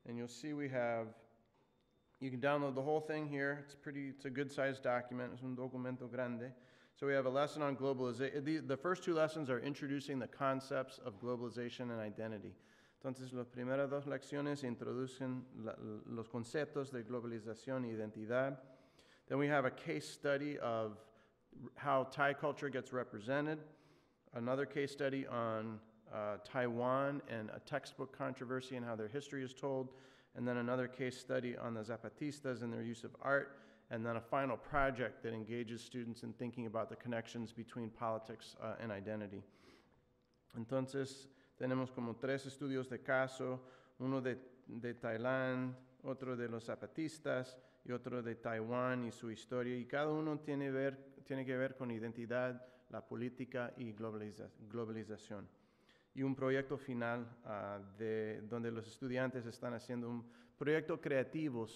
And you'll see we have, you can download the whole thing here. It's a good-sized document. Es un documento grande. So we have a lesson on globalization. The first two lessons are introducing the concepts of globalization and identity. Entonces, las primeras dos lecciones introducen los conceptos de globalización y identidad. Then we have a case study of how Thai culture gets represented, another case study on Taiwan and a textbook controversy and how their history is told, and then another case study on the Zapatistas and their use of art, and then a final project that engages students in thinking about the connections between politics and identity. Entonces, tenemos como tres estudios de caso, uno de Tailandia, otro de los zapatistas y otro de Taiwán y su historia, y cada uno tiene que ver con identidad, la política y globalización. Y un proyecto final donde los estudiantes están haciendo un proyecto creativo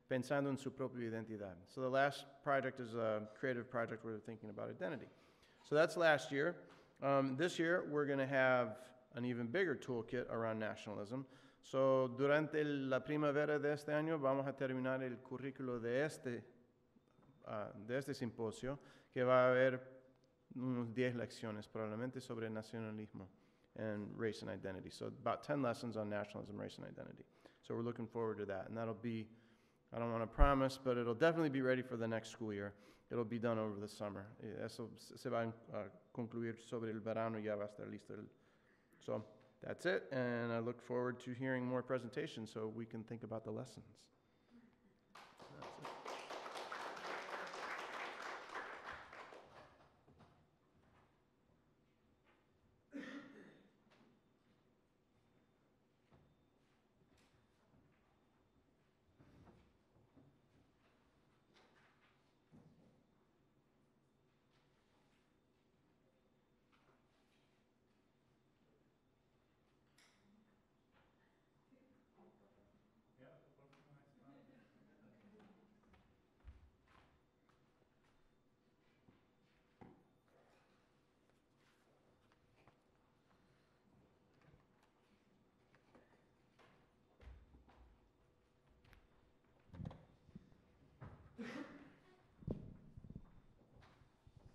pensando en su propia identidad. So the last project is a creative project where they're thinking about identity. So that's last year. This year, we're going to have an even bigger toolkit around nationalism. So, durante la primavera de este año vamos a terminar el currículo de este simposio, que va a haber unos 10 lecciones probablemente sobre nacionalismo and race and identity. So about 10 lessons on nationalism, race, and identity. So we're looking forward to that. And that'll be, I don't want to promise, but it'll definitely be ready for the next school year. It'll be done over the summer. Eso se va a concluir sobre el verano, ya va a estar listo. So that's it, and I look forward to hearing more presentations so we can think about the lessons. That's it.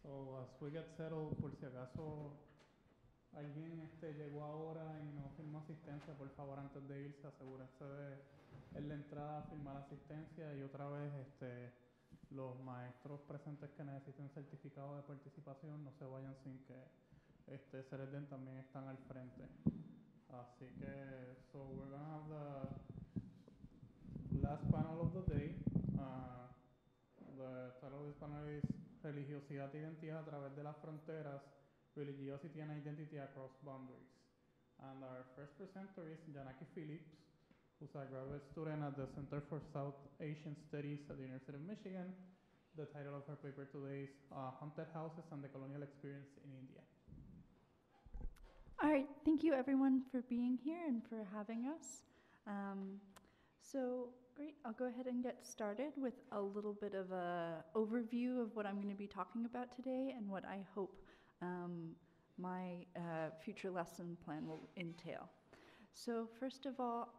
So as we get settled, por si acaso alguien llegó ahora y no firmó asistencia, por favor antes de irse asegúrense de en la entrada firmar asistencia, y otra vez los maestros presentes que necesiten certificado de participación no se vayan sin que se les den, también están al frente. Así que, so we're gonna have the last panel of the day. The title of this panel is Religiosidad, identidad a través de las fronteras, Religiosity and Identity Across Boundaries. And our first presenter is Janaki Phillips, who's a graduate student at the Center for South Asian Studies at the University of Michigan. The title of her paper today is Haunted Houses and the Colonial Experience in India. All right, thank you everyone for being here and for having us. So great, I'll go ahead and get started with a little bit of an overview of what I'm going to be talking about today and what I hope my future lesson plan will entail. So first of all,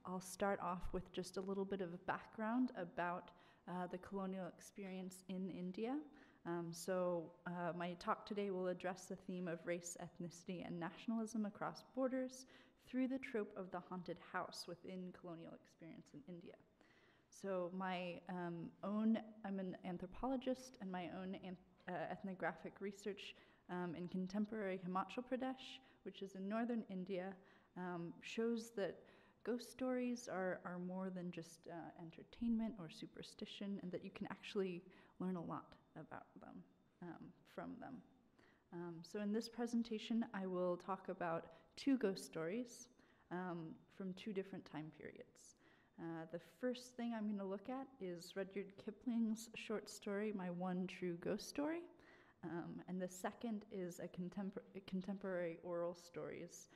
I'll start off with just a little bit of a background about the colonial experience in India. My talk today will address the theme of race, ethnicity, and nationalism across borders through the trope of the haunted house within colonial experience in India. So I'm an anthropologist, and my own ethnographic research in contemporary Himachal Pradesh, which is in northern India, shows that ghost stories are more than just entertainment or superstition, and that you can actually learn a lot about them, from them. So in this presentation, I will talk about two ghost stories from two different time periods. The first thing I'm going to look at is Rudyard Kipling's short story, My One True Ghost Story. And the second is a contemporary oral stories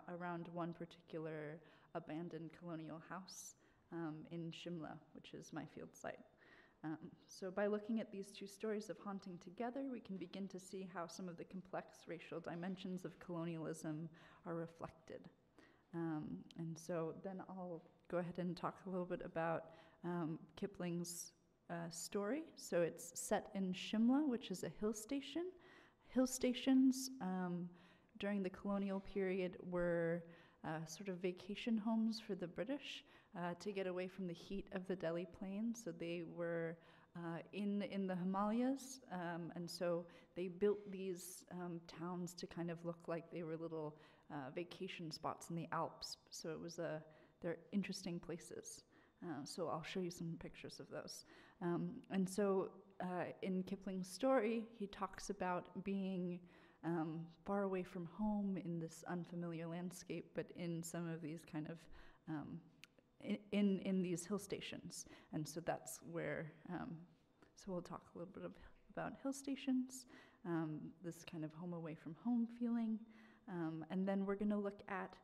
around one particular abandoned colonial house in Shimla, which is my field site. So by looking at these two stories of haunting together, we can begin to see how some of the complex racial dimensions of colonialism are reflected. And so then I'll go ahead and talk a little bit about Kipling's story. So it's set in Shimla, which is a hill station. Hill stations during the colonial period were sort of vacation homes for the British to get away from the heat of the Delhi Plains. So they were in the Himalayas, and so they built these towns to kind of look like they were little vacation spots in the Alps. So it was they're interesting places. So I'll show you some pictures of those. And so in Kipling's story, he talks about being far away from home in this unfamiliar landscape, but in some of these kind of in these hill stations. And so that's where, so we'll talk a little bit about hill stations, this kind of home away from home feeling. And then we're going to look at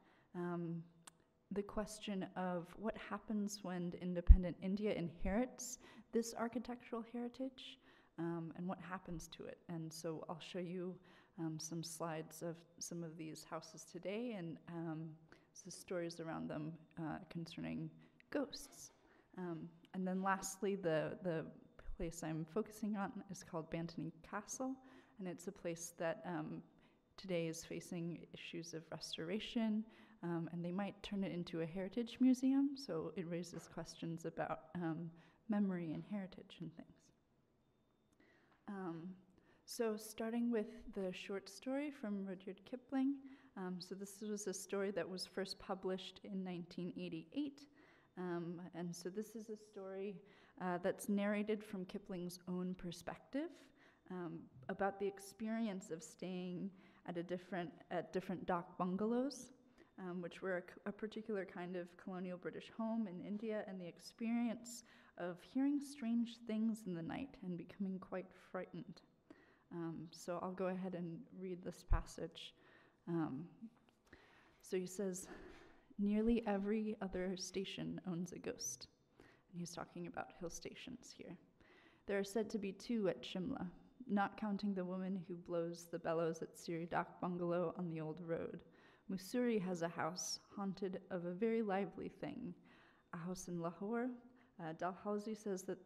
the question of what happens when independent India inherits this architectural heritage, and what happens to it. And so I'll show you some slides of some of these houses today, and the stories around them concerning ghosts. And then lastly, the place I'm focusing on is called Bantony Castle, and it's a place that today is facing issues of restoration, and they might turn it into a heritage museum, so it raises questions about memory and heritage and things. So starting with the short story from Rudyard Kipling, so this was a story that was first published in 1988, and so this is a story that's narrated from Kipling's own perspective about the experience of staying at different dak bungalows, which were a particular kind of colonial British home in India, and the experience of hearing strange things in the night and becoming quite frightened. So I'll go ahead and read this passage. So he says, nearly every other station owns a ghost. And he's talking about hill stations here. There are said to be 2 at Shimla, not counting the woman who blows the bellows at Siri Dak Bungalow on the old road. Mussoorie has a house haunted of a very lively thing, a house in Lahore. Dalhousie says that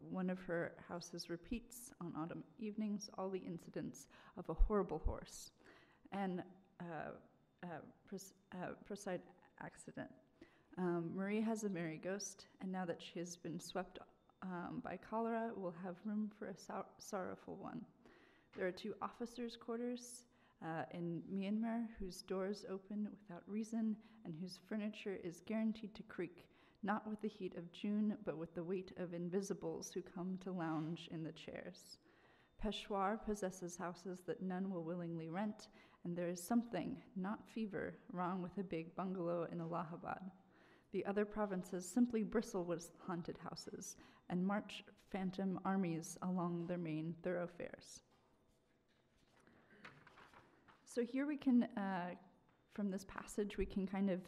one of her houses repeats on autumn evenings all the incidents of a horrible horse and precise accident. Marie has a merry ghost, and now that she has been swept by cholera, will have room for a sorrowful one. There are 2 officers' quarters in Myanmar whose doors open without reason and whose furniture is guaranteed to creak, not with the heat of June, but with the weight of invisibles who come to lounge in the chairs. Peshawar possesses houses that none will willingly rent, and there is something, not fever, wrong with a big bungalow in Allahabad. The other provinces simply bristle with haunted houses and march phantom armies along their main thoroughfares. So here we can, from this passage, we can kind of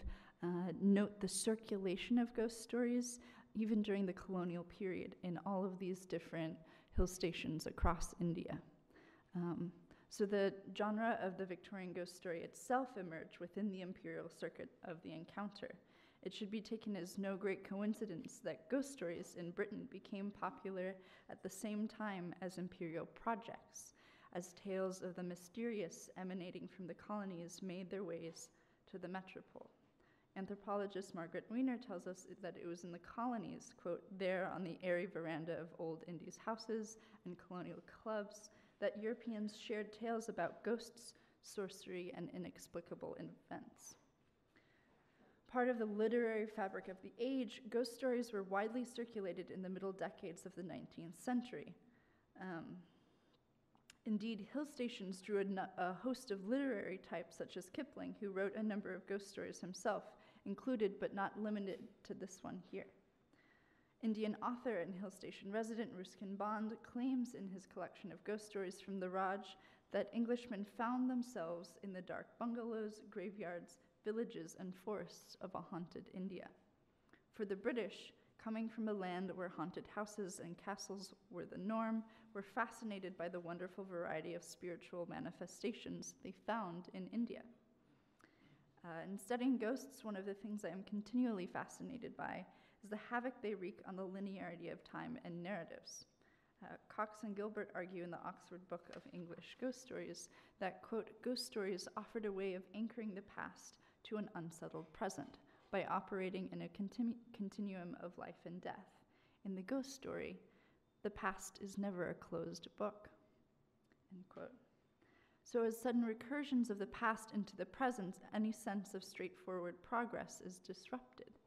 note the circulation of ghost stories even during the colonial period in all of these different hill stations across India. So the genre of the Victorian ghost story itself emerged within the imperial circuit of the encounter. It should be taken as no great coincidence that ghost stories in Britain became popular at the same time as imperial projects, as tales of the mysterious emanating from the colonies made their ways to the metropole. Anthropologist Margaret Weiner tells us that it was in the colonies, quote, there on the airy veranda of old Indies houses and colonial clubs, that Europeans shared tales about ghosts, sorcery, and inexplicable events. Part of the literary fabric of the age, ghost stories were widely circulated in the middle decades of the 19th century. Indeed, hill stations drew a host of literary types, such as Kipling, who wrote a number of ghost stories himself, included but not limited to this one here. Indian author and hill station resident Ruskin Bond claims in his collection of ghost stories from the Raj that Englishmen found themselves in the dark bungalows, graveyards, villages, and forests of a haunted India. For the British, coming from a land where haunted houses and castles were the norm, were fascinated by the wonderful variety of spiritual manifestations they found in India. In studying ghosts, one of the things I am continually fascinated by is the havoc they wreak on the linearity of time and narratives. Cox and Gilbert argue in the Oxford Book of English Ghost Stories that, quote, ghost stories offered a way of anchoring the past to an unsettled present by operating in a continuum of life and death. In the ghost story, the past is never a closed book, end quote. So as sudden recursions of the past into the present, any sense of straightforward progress is disrupted.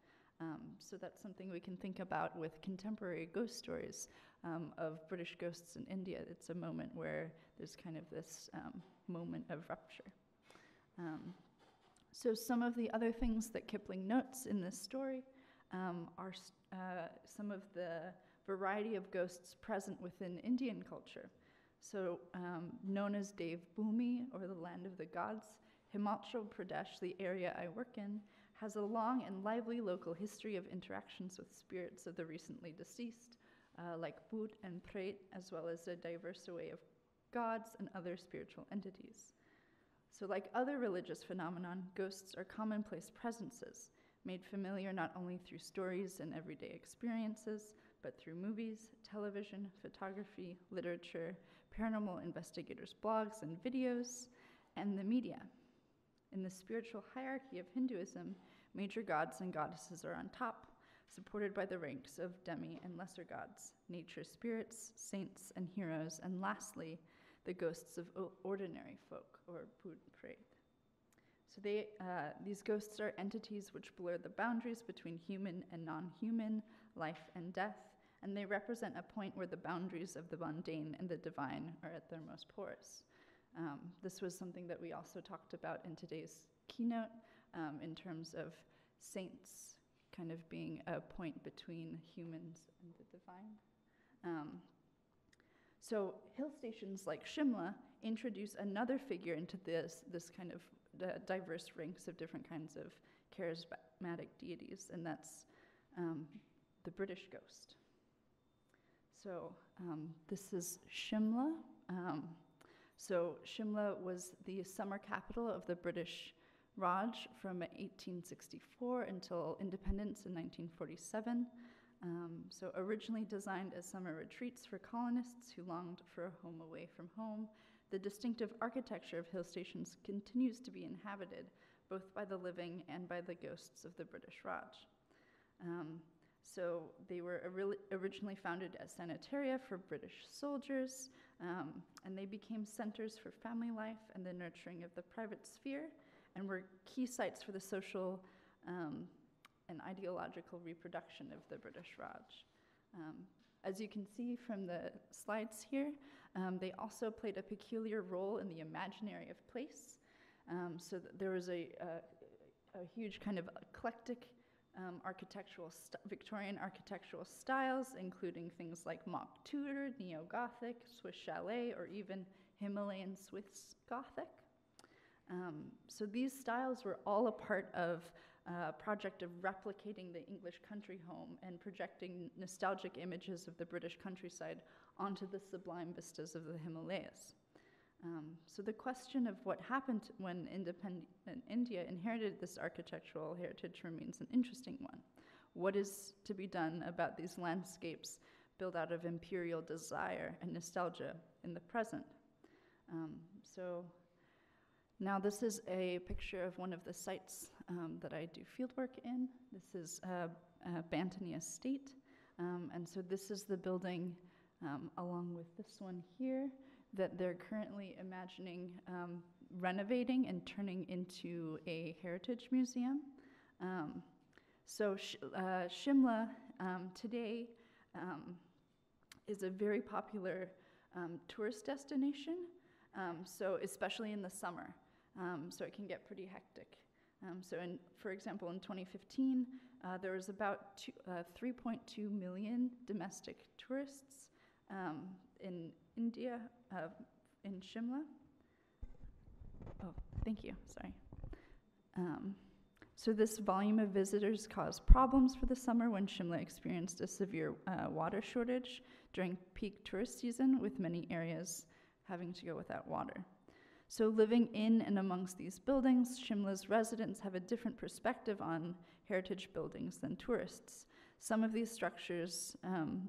So that's something we can think about with contemporary ghost stories of British ghosts in India. It's a moment where there's kind of this moment of rupture. So some of the other things that Kipling notes in this story are some of the variety of ghosts present within Indian culture. So known as Dev Bhumi, or the land of the gods, Himachal Pradesh, the area I work in, has a long and lively local history of interactions with spirits of the recently deceased, like Bhut and Pret, as well as a diverse array of gods and other spiritual entities. So like other religious phenomenon, ghosts are commonplace presences, made familiar not only through stories and everyday experiences, but through movies, television, photography, literature, paranormal investigators' blogs and videos, and the media. In the spiritual hierarchy of Hinduism, major gods and goddesses are on top, supported by the ranks of demi and lesser gods, nature spirits, saints, and heroes, and lastly, the ghosts of ordinary folk, or Bhut Pret. So these ghosts are entities which blur the boundaries between human and non-human, life and death, and they represent a point where the boundaries of the mundane and the divine are at their most porous. This was something that we also talked about in today's keynote in terms of saints kind of being a point between humans and the divine. So hill stations like Shimla introduce another figure into this kind of diverse ranks of different kinds of charismatic deities, and that's the British ghost. So this is Shimla. So Shimla was the summer capital of the British Raj from 1864 until independence in 1947. So originally designed as summer retreats for colonists who longed for a home away from home, the distinctive architecture of hill stations continues to be inhabited both by the living and by the ghosts of the British Raj. So they were originally founded as sanitaria for British soldiers, and they became centers for family life and the nurturing of the private sphere, and were key sites for the social and ideological reproduction of the British Raj. As you can see from the slides here, they also played a peculiar role in the imaginary of place. So there was a huge kind of eclectic Victorian architectural styles, including things like mock Tudor, neo-Gothic, Swiss chalet, or even Himalayan Swiss Gothic. So these styles were all a part of a project of replicating the English country home and projecting nostalgic images of the British countryside onto the sublime vistas of the Himalayas. So the question of what happened when independent India inherited this architectural heritage remains an interesting one. What is to be done about these landscapes built out of imperial desire and nostalgia in the present? So now this is a picture of one of the sites that I do fieldwork in. This is Bantony Estate. And so this is the building along with this one here that they're currently imagining renovating and turning into a heritage museum. So Shimla today is a very popular tourist destination, so especially in the summer. So it can get pretty hectic. For example, in 2015, there was about 3.2 million domestic tourists in India, in Shimla. Oh, thank you, sorry. So this volume of visitors caused problems for the summer when Shimla experienced a severe water shortage during peak tourist season, with many areas having to go without water. So living in and amongst these buildings, Shimla's residents have a different perspective on heritage buildings than tourists. Some of these structures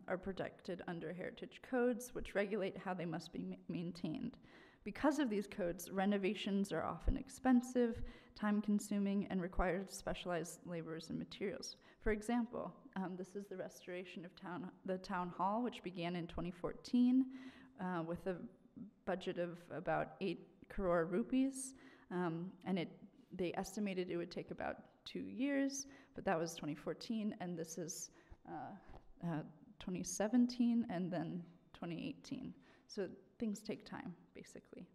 are protected under heritage codes, which regulate how they must be maintained. Because of these codes, renovations are often expensive, time-consuming, and require specialized laborers and materials. For example, this is the restoration of the town hall, which began in 2014 with a budget of about 8 crore rupees, and they estimated it would take about 2 years, but that was 2014, and this is 2017 and then 2018. So things take time, basically,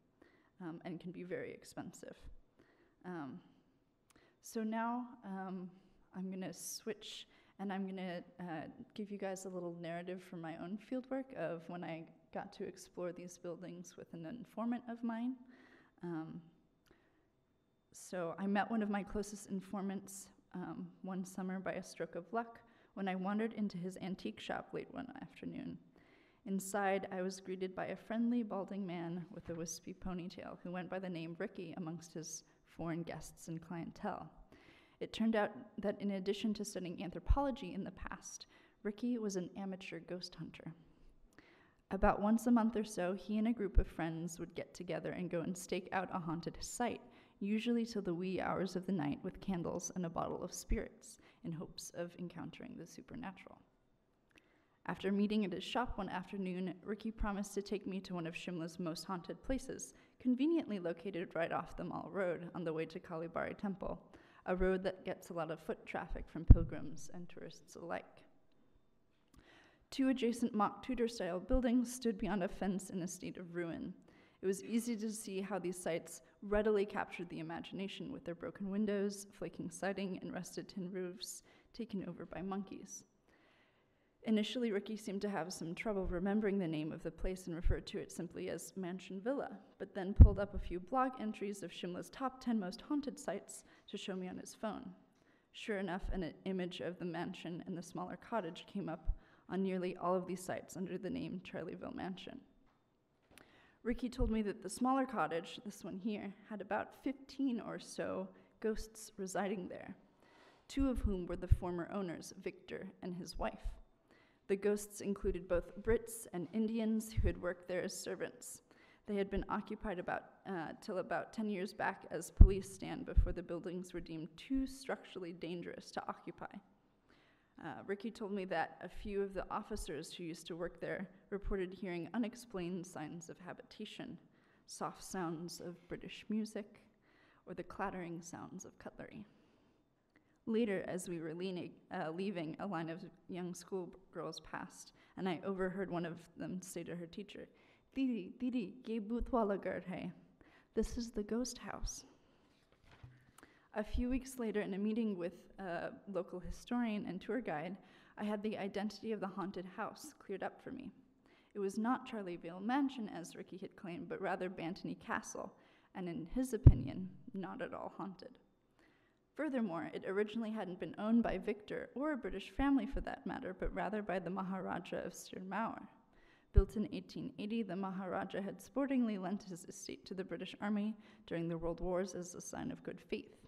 and can be very expensive. So now I'm going to switch, and I'm going to give you guys a little narrative from my own fieldwork of when I got to explore these buildings with an informant of mine. So I met one of my closest informants one summer by a stroke of luck when I wandered into his antique shop late one afternoon. Inside, I was greeted by a friendly, balding man with a wispy ponytail who went by the name Ricky amongst his foreign guests and clientele. It turned out that in addition to studying anthropology in the past, Ricky was an amateur ghost hunter. About once a month or so, he and a group of friends would get together and go and stake out a haunted site, usually till the wee hours of the night with candles and a bottle of spirits, in hopes of encountering the supernatural. After meeting at his shop one afternoon, Ricky promised to take me to one of Shimla's most haunted places, conveniently located right off the Mall Road on the way to Kalibari Temple, a road that gets a lot of foot traffic from pilgrims and tourists alike. 2 adjacent mock Tudor-style buildings stood beyond a fence in a state of ruin. It was easy to see how these sites readily captured the imagination with their broken windows, flaking siding, and rusted tin roofs taken over by monkeys. Initially, Ricky seemed to have some trouble remembering the name of the place and referred to it simply as Mansion Villa, but then pulled up a few blog entries of Shimla's top 10 most haunted sites to show me on his phone. Sure enough, an image of the mansion and the smaller cottage came up on nearly all of these sites under the name Charlieville Mansion. Ricky told me that the smaller cottage, this one here, had about 15 or so ghosts residing there, 2 of whom were the former owners, Victor and his wife. The ghosts included both Brits and Indians who had worked there as servants. They had been occupied till about 10 years back as police stand before the buildings were deemed too structurally dangerous to occupy. Ricky told me that a few of the officers who used to work there reported hearing unexplained signs of habitation, soft sounds of British music, or the clattering sounds of cutlery. Later, as we were leaving, a line of young schoolgirls passed, and I overheard one of them say to her teacher, "Didi, Didi, ye bhutwala gar hai." This is the ghost house. A few weeks later, in a meeting with a local historian and tour guide, I had the identity of the haunted house cleared up for me. It was not Charlieville Mansion, as Ricky had claimed, but rather Bantony Castle, and in his opinion, not at all haunted. Furthermore, it originally hadn't been owned by Victor, or a British family for that matter, but rather by the Maharaja of Sirmaur. Built in 1880, the Maharaja had sportingly lent his estate to the British Army during the World Wars as a sign of good faith.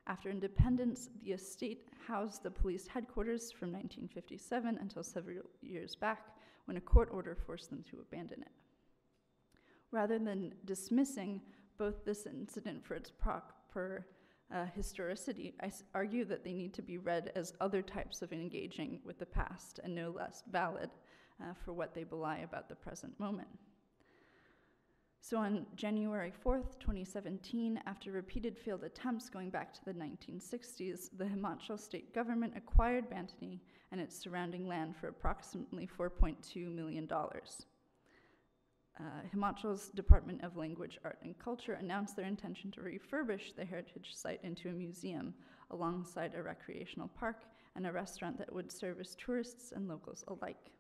After independence, the estate housed the police headquarters from 1957 until several years back, when a court order forced them to abandon it. Rather than dismissing both this incident for its proper historicity, I argue that they need to be read as other types of engaging with the past and no less valid for what they belie about the present moment. So on January 4th, 2017, after repeated failed attempts going back to the 1960s, the Himachal state government acquired Bantony and its surrounding land for approximately $4.2 million. Himachal's Department of Language, Art and Culture announced their intention to refurbish the heritage site into a museum alongside a recreational park and a restaurant that would service tourists and locals alike.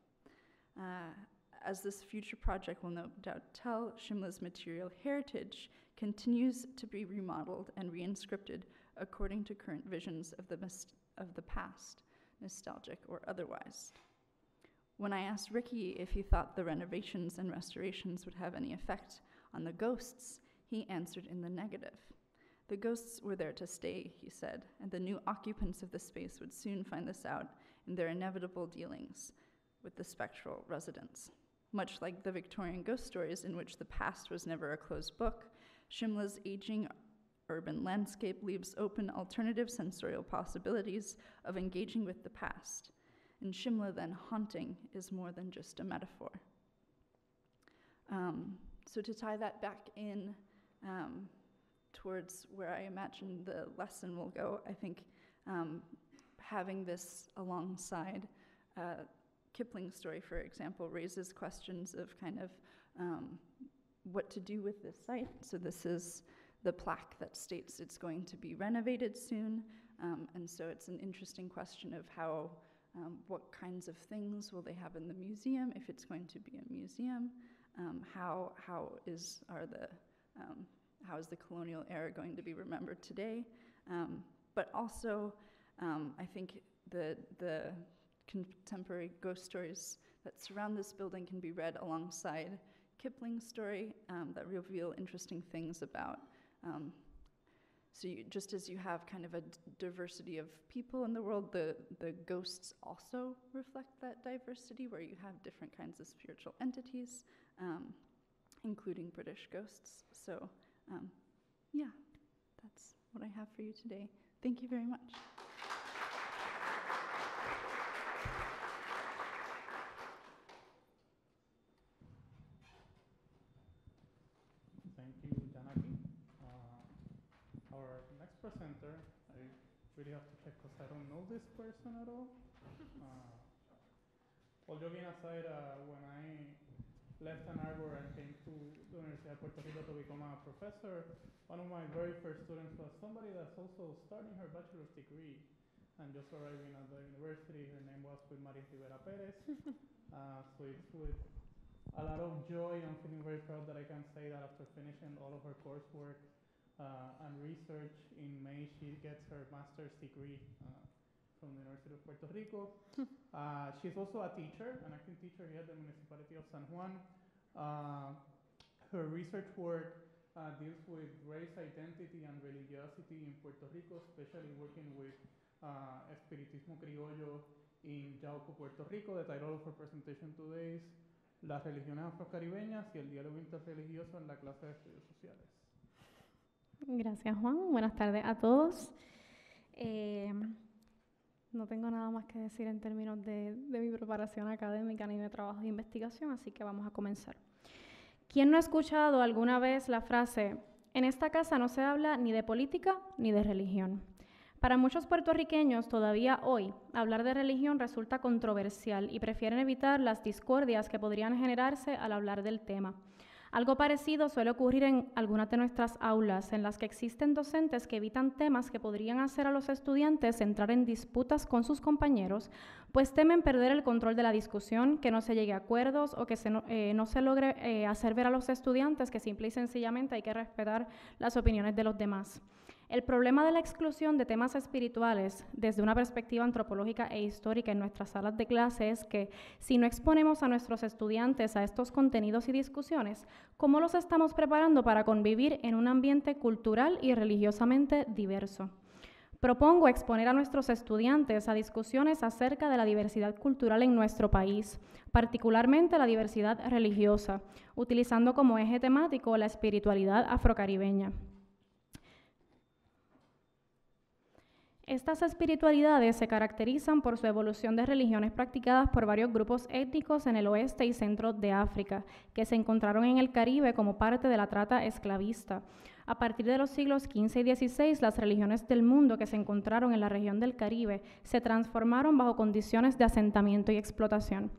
As this future project will no doubt tell, Shimla's material heritage continues to be remodeled and reinscripted according to current visions of the past, nostalgic or otherwise. When I asked Ricky if he thought the renovations and restorations would have any effect on the ghosts, He answered in the negative. The ghosts were there to stay, he said, and the new occupants of the space would soon find this out in their inevitable dealings with the spectral residents. Much like the Victorian ghost stories in which the past was never a closed book, Shimla's aging urban landscape leaves open alternative sensorial possibilities of engaging with the past. In Shimla, then, haunting is more than just a metaphor. So to tie that back in towards where I imagine the lesson will go, I think having this alongside Kipling's story, for example, raises questions of kind of what to do with this site. So this is the plaque that states it's going to be renovated soon, and so it's an interesting question of how, what kinds of things will they have in the museum, if it's going to be a museum, how is the colonial era going to be remembered today, but also I think the contemporary ghost stories that surround this building can be read alongside Kipling's story that reveal interesting things about. So just as you have kind of a diversity of people in the world, the ghosts also reflect that diversity, where you have different kinds of spiritual entities, including British ghosts. So yeah, that's what I have for you today. Thank you very much. Thank you, Janaki. Our next presenter, I really have to check because I don't know this person at all. Well, joking aside, when I left Ann Arbor and came to the Universidad of Puerto Rico to become a professor, one of my very first students was somebody that's also starting her bachelor's degree and just arriving at the university. Her name was Maria Rivera Perez. So it's with a lot of joy. I'm feeling very proud that I can say that after finishing all of her coursework and research, in May she gets her master's degree from the University of Puerto Rico. She's also a teacher, an acting teacher here at the Municipality of San Juan. Her research work deals with race identity and religiosity in Puerto Rico, especially working with Espiritismo Criollo in Yauco, Puerto Rico. The title of her presentation today is Las religiones afrocaribeñas y el diálogo interreligioso en la clase de estudios sociales. Gracias, Juan. Buenas tardes a todos. No tengo nada más que decir en términos de mi preparación académica ni de trabajo de investigación, así que vamos a comenzar. ¿Quién no ha escuchado alguna vez la frase, en esta casa no se habla ni de política ni de religión? Para muchos puertorriqueños, todavía hoy, hablar de religión resulta controversial y prefieren evitar las discordias que podrían generarse al hablar del tema. Algo parecido suele ocurrir en algunas de nuestras aulas, en las que existen docentes que evitan temas que podrían hacer a los estudiantes entrar en disputas con sus compañeros, pues temen perder el control de la discusión, que no se llegue a acuerdos o que no se logre hacer ver a los estudiantes que simple y sencillamente hay que respetar las opiniones de los demás. El problema de la exclusión de temas espirituales desde una perspectiva antropológica e histórica en nuestras salas de clase es que, si no exponemos a nuestros estudiantes a estos contenidos y discusiones, ¿cómo los estamos preparando para convivir en un ambiente cultural y religiosamente diverso? Propongo exponer a nuestros estudiantes a discusiones acerca de la diversidad cultural en nuestro país, particularmente la diversidad religiosa, utilizando como eje temático la espiritualidad afrocaribeña. Estas espiritualidades se caracterizan por su evolución de religiones practicadas por varios grupos étnicos en el oeste y centro de África, que se encontraron en el Caribe como parte de la trata esclavista. A partir de los siglos XV y XVI, las religiones del mundo que se encontraron en la región del Caribe se transformaron bajo condiciones de asentamiento y explotación.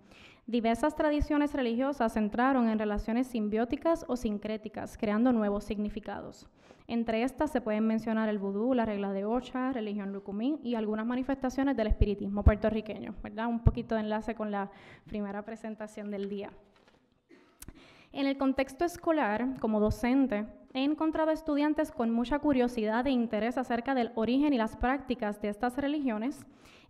Diversas tradiciones religiosas entraron en relaciones simbióticas o sincréticas, creando nuevos significados. Entre estas se pueden mencionar el vudú, la regla de Ocha, religión lucumí y algunas manifestaciones del espiritismo puertorriqueño, ¿verdad? Un poquito de enlace con la primera presentación del día. En el contexto escolar, como docente, he encontrado estudiantes con mucha curiosidad e interés acerca del origen y las prácticas de estas religiones.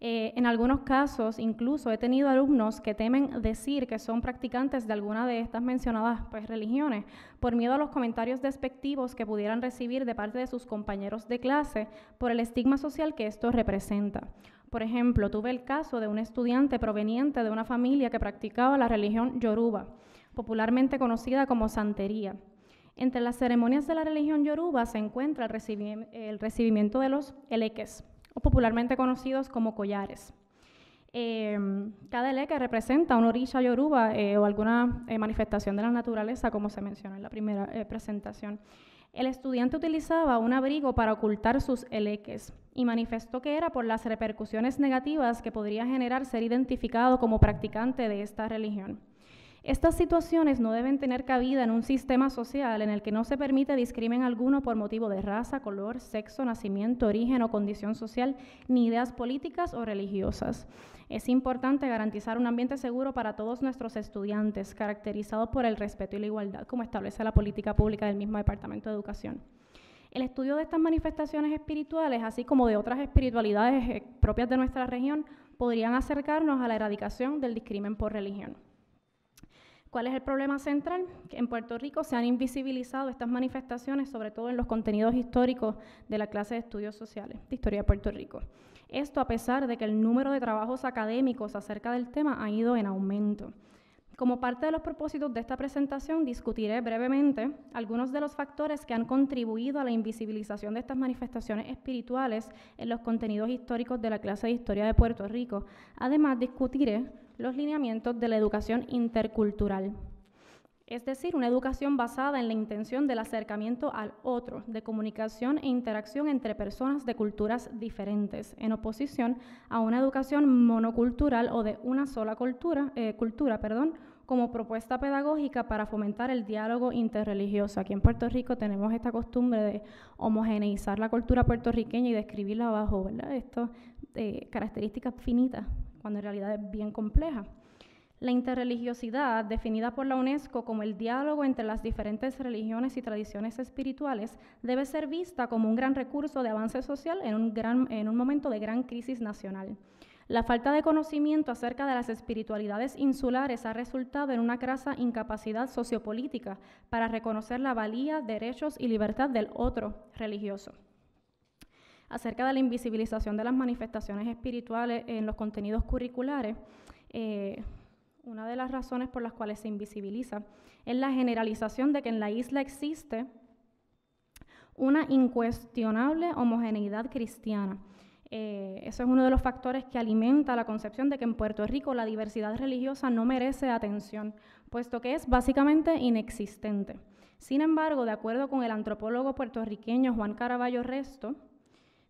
En algunos casos, incluso he tenido alumnos que temen decir que son practicantes de alguna de estas mencionadas religiones por miedo a los comentarios despectivos que pudieran recibir de parte de sus compañeros de clase por el estigma social que esto representa. Por ejemplo, tuve el caso de un estudiante proveniente de una familia que practicaba la religión yoruba, popularmente conocida como santería. Entre las ceremonias de la religión yoruba se encuentra el recibimiento de los eleques, o popularmente conocidos como collares. Cada eleque representa una orisha yoruba o alguna manifestación de la naturaleza, como se mencionó en la primera presentación. El estudiante utilizaba un abrigo para ocultar sus eleques y manifestó que era por las repercusiones negativas que podría generar ser identificado como practicante de esta religión. Estas situaciones no deben tener cabida en un sistema social en el que no se permite discrimen alguno por motivo de raza, color, sexo, nacimiento, origen o condición social, ni ideas políticas o religiosas. Es importante garantizar un ambiente seguro para todos nuestros estudiantes, caracterizado por el respeto y la igualdad, como establece la política pública del mismo Departamento de Educación. El estudio de estas manifestaciones espirituales, así como de otras espiritualidades propias de nuestra región, podrían acercarnos a la erradicación del discrimen por religión. ¿Cuál es el problema central? Que en Puerto Rico se han invisibilizado estas manifestaciones, sobre todo en los contenidos históricos de la clase de estudios sociales, de historia de Puerto Rico. Esto a pesar de que el número de trabajos académicos acerca del tema ha ido en aumento. Como parte de los propósitos de esta presentación, discutiré brevemente algunos de los factores que han contribuido a la invisibilización de estas manifestaciones espirituales en los contenidos históricos de la clase de historia de Puerto Rico. Además, discutiré los lineamientos de la educación intercultural, es decir, una educación basada en la intención del acercamiento al otro, de comunicación e interacción entre personas de culturas diferentes, en oposición a una educación monocultural o de una sola cultura, como propuesta pedagógica para fomentar el diálogo interreligioso. Aquí en Puerto Rico tenemos esta costumbre de homogeneizar la cultura puertorriqueña y describirla bajo, ¿verdad?, estas características finitas, cuando en realidad es bien compleja. La interreligiosidad, definida por la UNESCO como el diálogo entre las diferentes religiones y tradiciones espirituales, debe ser vista como un gran recurso de avance social en un momento de gran crisis nacional. La falta de conocimiento acerca de las espiritualidades insulares ha resultado en una crasa incapacidad sociopolítica para reconocer la valía, derechos y libertad del otro religioso. Acerca de la invisibilización de las manifestaciones espirituales en los contenidos curriculares, una de las razones por las cuales se invisibiliza es la generalización de que en la isla existe una incuestionable homogeneidad cristiana. Eso es uno de los factores que alimenta la concepción de que en Puerto Rico la diversidad religiosa no merece atención, puesto que es básicamente inexistente. Sin embargo, de acuerdo con el antropólogo puertorriqueño Juan Caraballo Resto,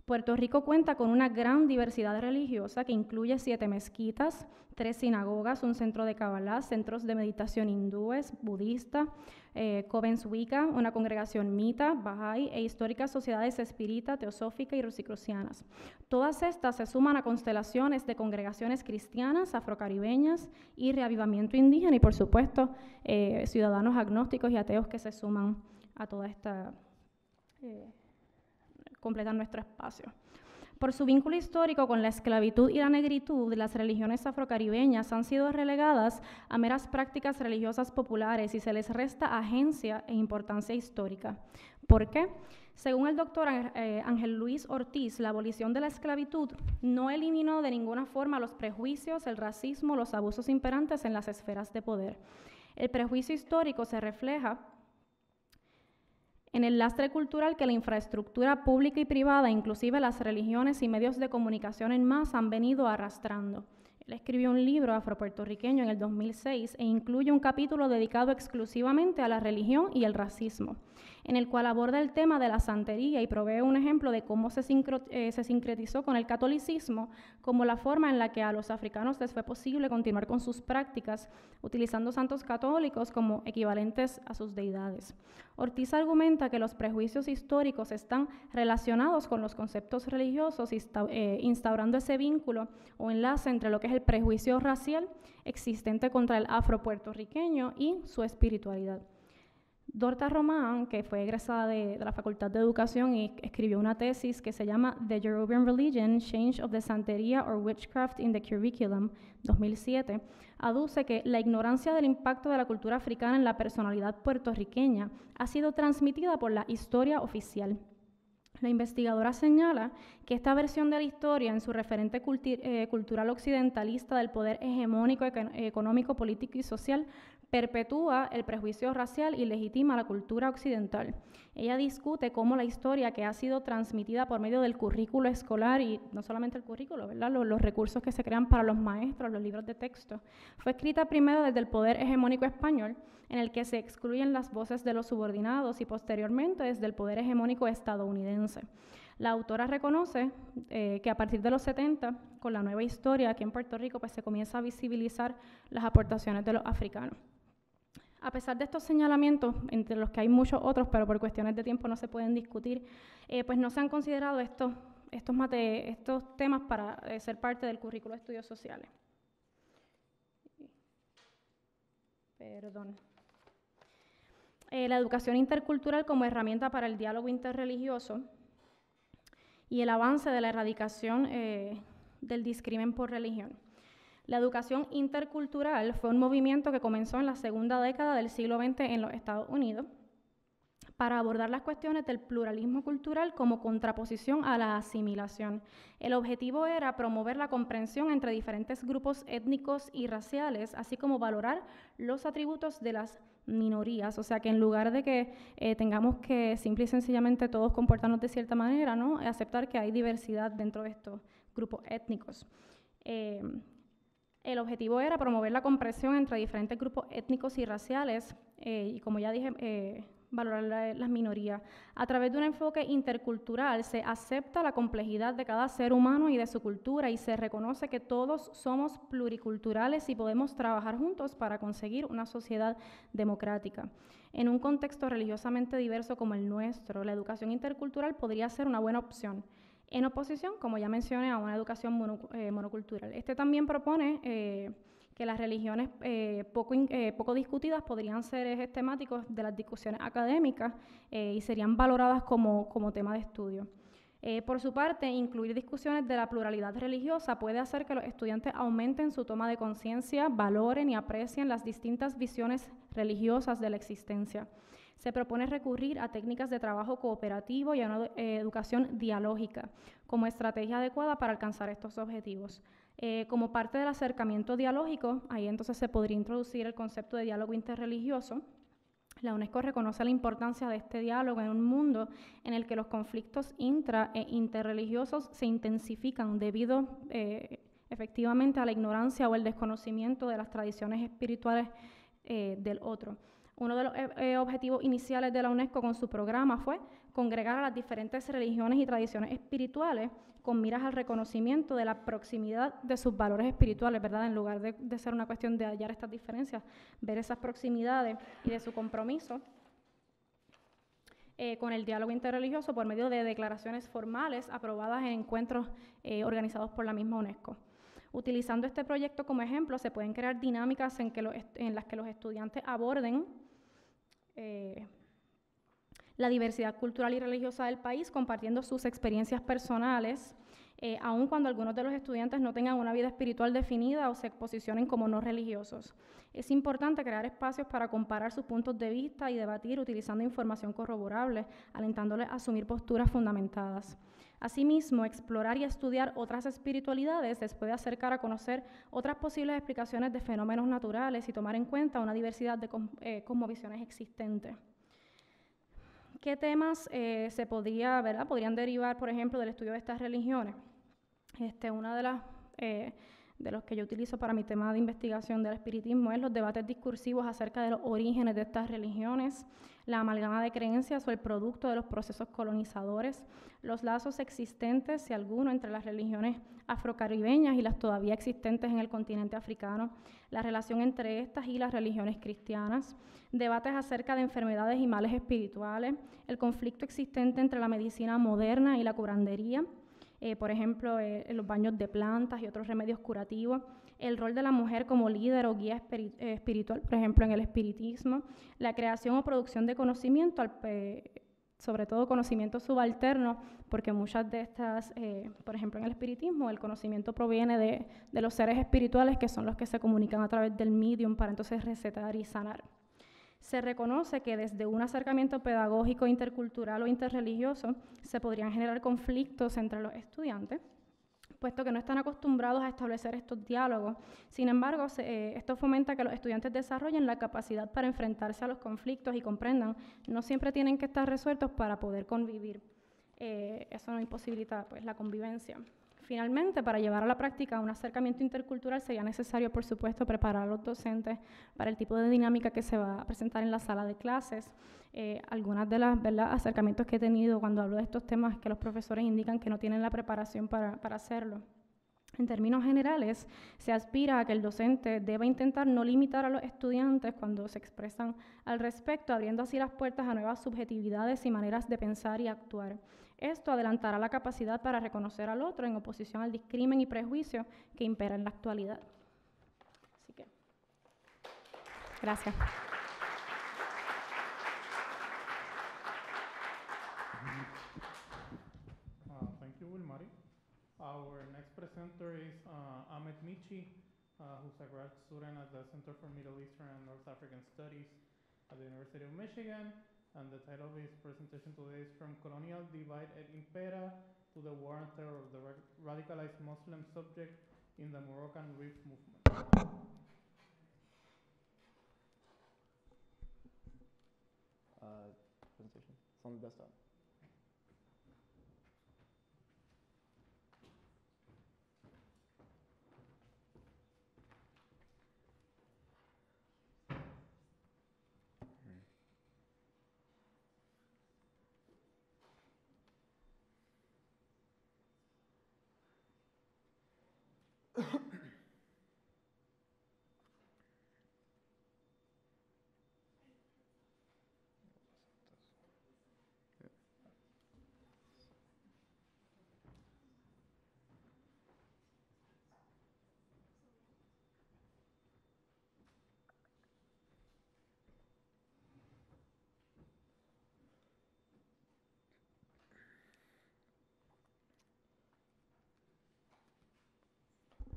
Puerto Rico cuenta con una gran diversidad religiosa que incluye 7 mezquitas, 3 sinagogas, un centro de Kabbalah, centros de meditación hindúes, budista, Covens Wicca, una congregación mita, Bahá'í e históricas sociedades espírita, teosófica y rosicrucianas. Todas estas se suman a constelaciones de congregaciones cristianas, afrocaribeñas y reavivamiento indígena y, por supuesto, ciudadanos agnósticos y ateos que se suman a toda esta completar nuestro espacio. Por su vínculo histórico con la esclavitud y la negritud, las religiones afrocaribeñas han sido relegadas a meras prácticas religiosas populares y se les resta agencia e importancia histórica. ¿Por qué? Según el doctor Ángel Luis Ortiz, la abolición de la esclavitud no eliminó de ninguna forma los prejuicios, el racismo, los abusos imperantes en las esferas de poder. El prejuicio histórico se refleja en el lastre cultural que la infraestructura pública y privada, inclusive las religiones y medios de comunicación en masa, han venido arrastrando. Él escribió un libro afropuertorriqueño en el 2006 e incluye un capítulo dedicado exclusivamente a la religión y el racismo, en el cual aborda el tema de la santería y provee un ejemplo de cómo se sincretizó con el catolicismo como la forma en la que a los africanos les fue posible continuar con sus prácticas, utilizando santos católicos como equivalentes a sus deidades. Ortiz argumenta que los prejuicios históricos están relacionados con los conceptos religiosos, instaurando ese vínculo o enlace entre lo que es el prejuicio racial existente contra el afropuertorriqueño y su espiritualidad. Dorta Román, que fue egresada de la Facultad de Educación y escribió una tesis que se llama The European Religion, Change of the Santería or Witchcraft in the Curriculum, 2007, aduce que la ignorancia del impacto de la cultura africana en la personalidad puertorriqueña ha sido transmitida por la historia oficial. La investigadora señala que esta versión de la historia, en su referente cultural occidentalista del poder hegemónico, económico, político y social, perpetúa el prejuicio racial y legitima la cultura occidental. Ella discute cómo la historia que ha sido transmitida por medio del currículo escolar, y no solamente el currículo, ¿verdad? Los recursos que se crean para los maestros, los libros de texto, fue escrita primero desde el poder hegemónico español, en el que se excluyen las voces de los subordinados, y posteriormente desde el poder hegemónico estadounidense. La autora reconoce que a partir de los 70, con la nueva historia aquí en Puerto Rico, pues se comienza a visibilizar las aportaciones de los africanos. A pesar de estos señalamientos, entre los que hay muchos otros, pero por cuestiones de tiempo no se pueden discutir, pues no se han considerado estos temas para ser parte del currículo de estudios sociales. Perdón. La educación intercultural como herramienta para el diálogo interreligioso y el avance de la erradicación del discrimen por religión. La educación intercultural fue un movimiento que comenzó en la segunda década del siglo XX en los Estados Unidos para abordar las cuestiones del pluralismo cultural como contraposición a la asimilación. El objetivo era promover la comprensión entre diferentes grupos étnicos y raciales, así como valorar los atributos de las minorías, o sea que en lugar de que tengamos que simple y sencillamente todos comportarnos de cierta manera, ¿no? Aceptar que hay diversidad dentro de estos grupos étnicos. El objetivo era promover la comprensión entre diferentes grupos étnicos y raciales y, como ya dije, valorar las minorías. A través de un enfoque intercultural se acepta la complejidad de cada ser humano y de su cultura y se reconoce que todos somos pluriculturales y podemos trabajar juntos para conseguir una sociedad democrática. En un contexto religiosamente diverso como el nuestro, la educación intercultural podría ser una buena opción, en oposición, como ya mencioné, a una educación monocultural. Este también propone que las religiones poco discutidas podrían ser ejes temáticos de las discusiones académicas y serían valoradas como tema de estudio. Por su parte, incluir discusiones de la pluralidad religiosa puede hacer que los estudiantes aumenten su toma de conciencia, valoren y aprecien las distintas visiones religiosas de la existencia. Se propone recurrir a técnicas de trabajo cooperativo y a una educación dialógica como estrategia adecuada para alcanzar estos objetivos. Como parte del acercamiento dialógico, ahí entonces se podría introducir el concepto de diálogo interreligioso. La UNESCO reconoce la importancia de este diálogo en un mundo en el que los conflictos intra- e interreligiosos se intensifican debido efectivamente a la ignorancia o el desconocimiento de las tradiciones espirituales del otro. Uno de los objetivos iniciales de la UNESCO con su programa fue congregar a las diferentes religiones y tradiciones espirituales con miras al reconocimiento de la proximidad de sus valores espirituales, ¿verdad? En lugar de ser una cuestión de hallar estas diferencias, ver esas proximidades y de su compromiso con el diálogo interreligioso por medio de declaraciones formales aprobadas en encuentros organizados por la misma UNESCO. Utilizando este proyecto como ejemplo, se pueden crear dinámicas en las que los estudiantes aborden la diversidad cultural y religiosa del país, compartiendo sus experiencias personales, aun cuando algunos de los estudiantes no tengan una vida espiritual definida o se posicionen como no religiosos. Es importante crear espacios para comparar sus puntos de vista y debatir utilizando información corroborable, alentándoles a asumir posturas fundamentadas. Asimismo, explorar y estudiar otras espiritualidades les puede acercar a conocer otras posibles explicaciones de fenómenos naturales y tomar en cuenta una diversidad de cosmovisiones existentes. ¿Qué temas podrían derivar, por ejemplo, del estudio de estas religiones? Una de los que yo utilizo para mi tema de investigación del espiritismo es los debates discursivos acerca de los orígenes de estas religiones, la amalgama de creencias o el producto de los procesos colonizadores, los lazos existentes, si alguno, entre las religiones afrocaribeñas y las todavía existentes en el continente africano, la relación entre estas y las religiones cristianas, debates acerca de enfermedades y males espirituales, el conflicto existente entre la medicina moderna y la curandería, por ejemplo, en los baños de plantas y otros remedios curativos, el rol de la mujer como líder o guía espiritual, por ejemplo, en el espiritismo, la creación o producción de conocimiento, sobre todo conocimiento subalterno, porque muchas de estas, por ejemplo, en el espiritismo, el conocimiento proviene de los seres espirituales, que son los que se comunican a través del medium para entonces recetar y sanar. Se reconoce que desde un acercamiento pedagógico, intercultural o interreligioso se podrían generar conflictos entre los estudiantes, puesto que no están acostumbrados a establecer estos diálogos. Sin embargo, esto fomenta que los estudiantes desarrollen la capacidad para enfrentarse a los conflictos y comprendan, no siempre tienen que estar resueltos para poder convivir. Eso no imposibilita, pues, la convivencia. Finalmente, para llevar a la práctica un acercamiento intercultural sería necesario, por supuesto, preparar a los docentes para el tipo de dinámica que se va a presentar en la sala de clases. Algunas de los acercamientos que he tenido cuando hablo de estos temas es que los profesores indican que no tienen la preparación para hacerlo. En términos generales, se aspira a que el docente deba intentar no limitar a los estudiantes cuando se expresan al respecto, abriendo así las puertas a nuevas subjetividades y maneras de pensar y actuar. Esto adelantará la capacidad para reconocer al otro en oposición al discrimen y prejuicio que impera en la actualidad. Así que, gracias. Thank you, Wilmary. Our next presenter is Ahmed Michi, who's a grad student at the Center for Middle Eastern and North African Studies at the University of Michigan. And the title of his presentation today is From Colonial Divide et Impera to the War and Terror of the Radicalized Muslim Subject in the Moroccan Reef Movement. Presentation. It's on the desktop.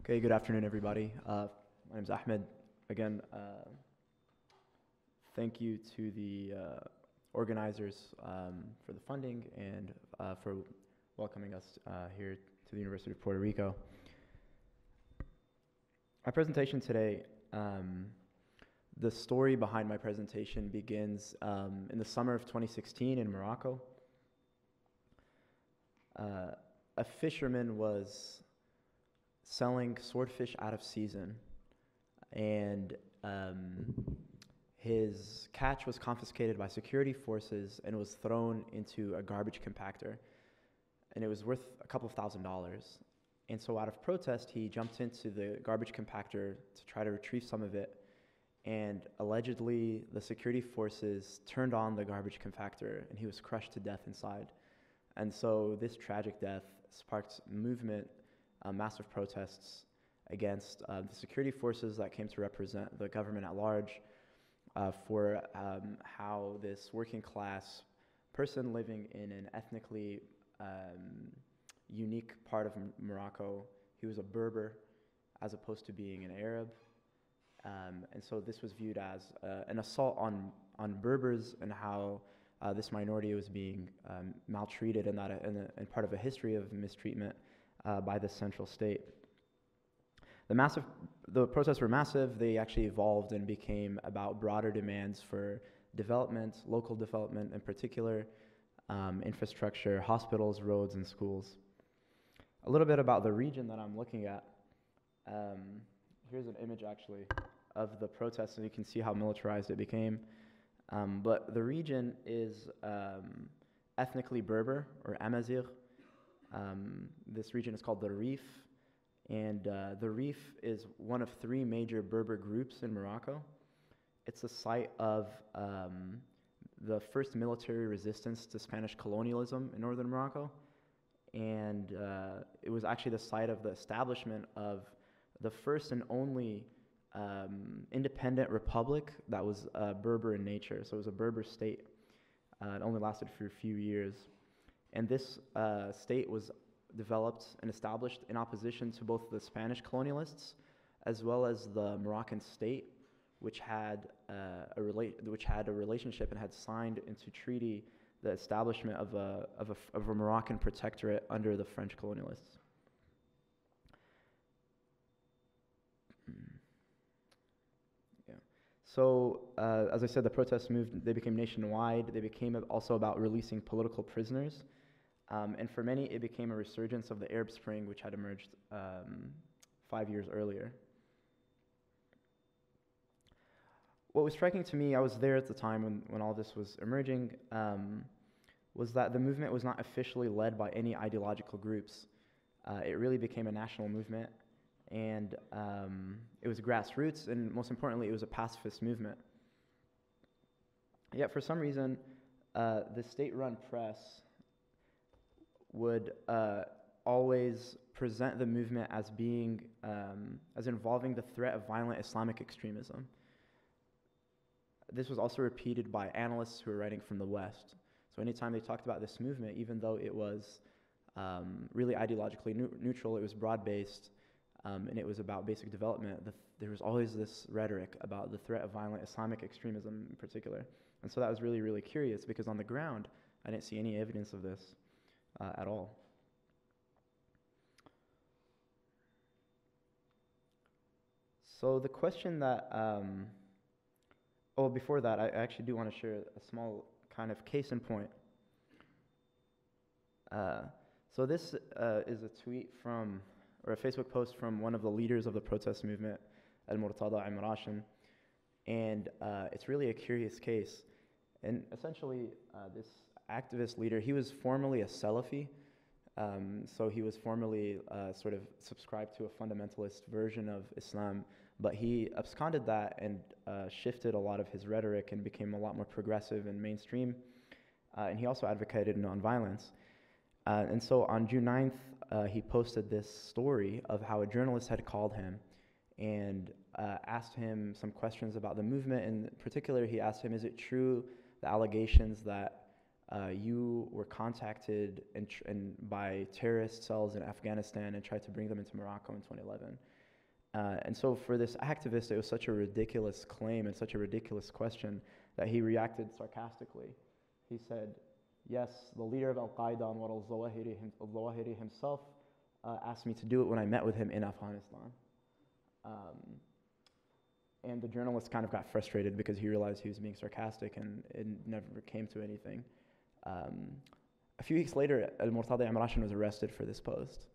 Okay, good afternoon, everybody. My name is Ahmed. Again, thank you to the organizers for the funding and for welcoming us here to the University of Puerto Rico. My presentation today, the story behind my presentation begins in the summer of 2016 in Morocco. A fisherman was selling swordfish out of season, and his catch was confiscated by security forces and was thrown into a garbage compactor, and it was worth a couple of $1,000s. And so out of protest, he jumped into the garbage compactor to try to retrieve some of it, and allegedly the security forces turned on the garbage compactor and he was crushed to death inside. And so this tragic death sparked movement, massive protests against the security forces that came to represent the government at large for how this working class person living in an ethnically unique part of Morocco, he was a Berber as opposed to being an Arab. And so this was viewed as an assault on Berbers and how this minority was being maltreated and part of a history of mistreatment by the central state. The protests were massive. They actually evolved and became about broader demands for development, local development in particular, infrastructure, hospitals, roads, and schools. A little bit about the region that I'm looking at. Here's an image actually of the protests, and you can see how militarized it became. But the region is ethnically Berber or Amazigh. This region is called the Rif, and the Rif is one of three major Berber groups in Morocco. It's the site of the first military resistance to Spanish colonialism in northern Morocco, and it was actually the site of the establishment of the first and only independent republic that was Berber in nature. So it was a Berber state. It only lasted for a few years. And this state was developed and established in opposition to both the Spanish colonialists as well as the Moroccan state, which had a relationship and had signed into treaty the establishment of a Moroccan protectorate under the French colonialists. Yeah. So, as I said, the protests they became nationwide. They became also about releasing political prisoners. And for many, it became a resurgence of the Arab Spring, which had emerged 5 years earlier. What was striking to me, I was there at the time when all this was emerging, was that the movement was not officially led by any ideological groups. It really became a national movement, and it was grassroots, and most importantly, it was a pacifist movement. Yet for some reason, the state-run press would always present the movement as being, as involving the threat of violent Islamic extremism. This was also repeated by analysts who were writing from the West. So anytime they talked about this movement, even though it was really ideologically neutral, it was broad-based, and it was about basic development, there was always this rhetoric about the threat of violent Islamic extremism in particular. And so that was really, really curious, because on the ground, I didn't see any evidence of this at all. So the question that, before that, I actually do want to share a small kind of case in point. So this is a tweet from, or a Facebook post from one of the leaders of the protest movement, Al-Murtada Imrashan, and it's really a curious case. And essentially, this activist leader, he was formerly a Salafi, so he was formerly sort of subscribed to a fundamentalist version of Islam, but he absconded that and shifted a lot of his rhetoric and became a lot more progressive and mainstream. And he also advocated nonviolence. And so on June 9th, he posted this story of how a journalist had called him and asked him some questions about the movement. In particular, he asked him, is it true, the allegations that you were contacted by terrorist cells in Afghanistan and tried to bring them into Morocco in 2011? And so for this activist, it was such a ridiculous claim and such a ridiculous question that he reacted sarcastically. He said, yes, the leader of Al-Qaeda, Anwar al-Zawahiri himself, asked me to do it when I met with him in Afghanistan. And the journalist kind of got frustrated because he realized he was being sarcastic, and it never came to anything. A few weeks later, Al-Murtada Imrashan was arrested for this post,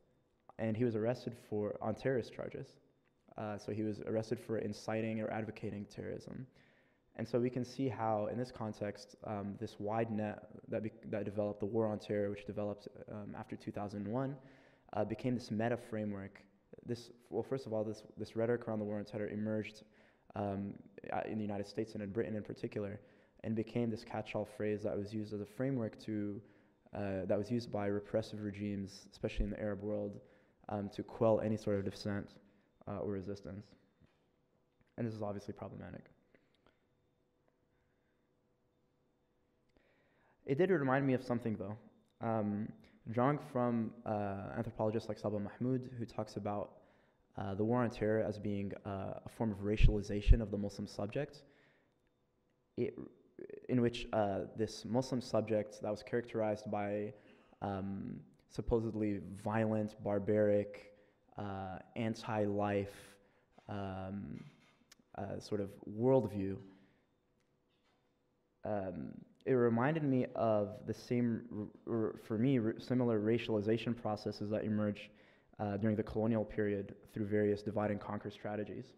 and he was arrested on terrorist charges. So he was arrested for inciting or advocating terrorism. And so we can see how, in this context, this wide net that developed, the war on terror, which developed after 2001, became this meta framework. First of all, this rhetoric around the war on terror emerged in the United States and in Britain in particular, and became this catch-all phrase that was used as a framework that was used by repressive regimes, especially in the Arab world, to quell any sort of dissent or resistance. And this is obviously problematic. It did remind me of something, though. Drawing from anthropologists like Sabah Mahmoud, who talks about the war on terror as being a form of racialization of the Muslim subject, in which this Muslim subject that was characterized by supposedly violent, barbaric, anti-life sort of worldview, it reminded me of the same, for me, similar racialization processes that emerged during the colonial period through various divide and conquer strategies.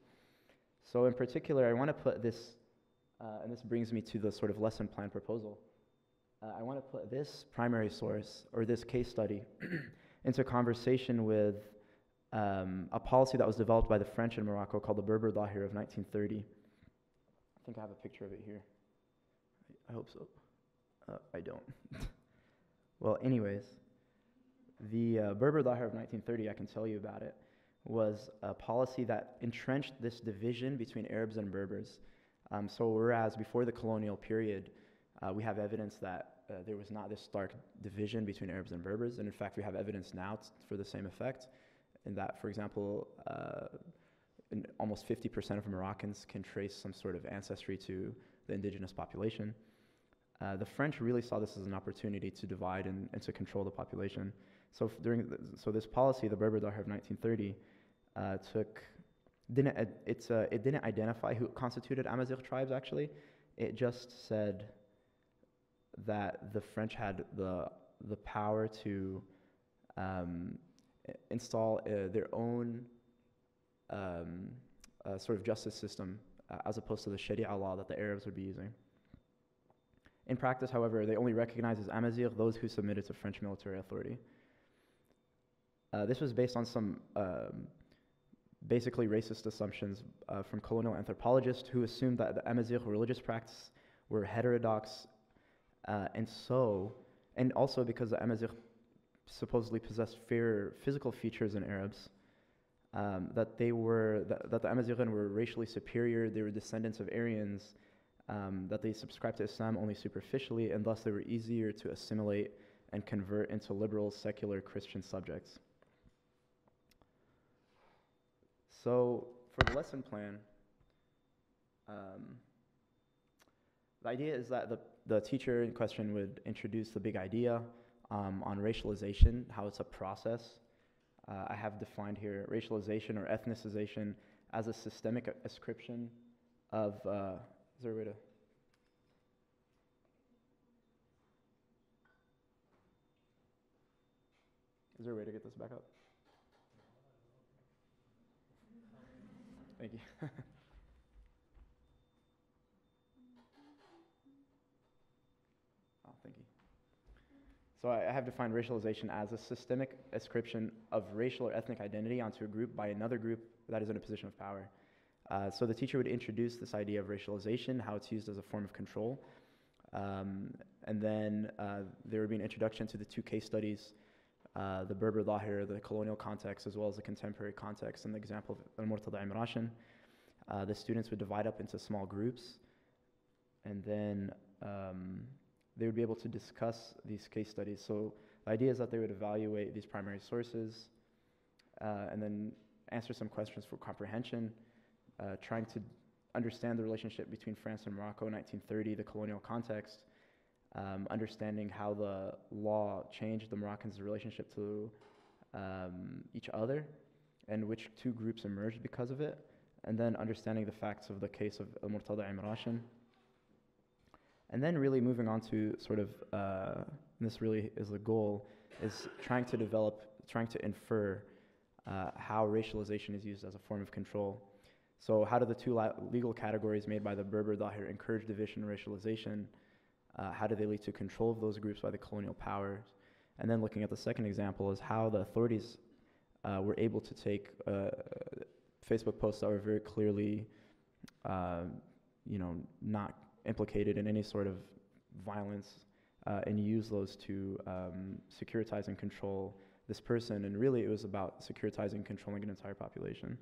So in particular, I want to put this, and this brings me to the sort of lesson plan proposal. I want to put this primary source, or this case study, into conversation with a policy that was developed by the French in Morocco called the Berber Dahir of 1930. I think I have a picture of it here. I hope so. I don't. Well, anyways, The Berber Dahir of 1930, I can tell you about it, was a policy that entrenched this division between Arabs and Berbers. So whereas before the colonial period, we have evidence that there was not this stark division between Arabs and Berbers, and in fact we have evidence now for the same effect, in that, for example, almost 50% of Moroccans can trace some sort of ancestry to the indigenous population. The French really saw this as an opportunity to divide and to control the population. So this policy, the Berber Dahir of 1930, it didn't identify who constituted Amazigh tribes, actually. It just said that the French had the power to install their own sort of justice system as opposed to the Sharia law that the Arabs would be using. In practice, however, they only recognized as Amazigh those who submitted to French military authority. This was based on some basically racist assumptions from colonial anthropologists who assumed that the Amazigh religious practice were heterodox, and also because the Amazigh supposedly possessed fairer physical features than Arabs, that the Amazigh were racially superior, they were descendants of Aryans, that they subscribed to Islam only superficially, and thus they were easier to assimilate and convert into liberal, secular Christian subjects. So for the lesson plan, the idea is that the teacher in question would introduce the big idea on racialization, how it's a process. I have defined here racialization or ethnicization as a systemic ascription of, is there a way to? Is there a way to get this back up? Thank you. Thank you. So I have defined racialization as a systemic ascription of racial or ethnic identity onto a group by another group that is in a position of power. So the teacher would introduce this idea of racialization, how it's used as a form of control. And then there would be an introduction to the two case studies, the Berber Dahir, the colonial context, as well as the contemporary context, and the example of Al-Murtada Imrashan. The students would divide up into small groups, and then they would be able to discuss these case studies. So the idea is that they would evaluate these primary sources, and then answer some questions for comprehension, trying to understand the relationship between France and Morocco in 1930, the colonial context, understanding how the law changed the Moroccans' relationship to each other, and which two groups emerged because of it, and then understanding the facts of the case of Al-Murtada Imrashan. And then really moving on to sort of, this really is the goal, is trying to infer how racialization is used as a form of control. So how do the two legal categories made by the Berber Dahir encourage division and racialization? How do they lead to control of those groups by the colonial powers? And then looking at the second example is how the authorities were able to take Facebook posts that were very clearly, not implicated in any sort of violence, and use those to securitize and control this person. And really it was about securitizing and controlling an entire population.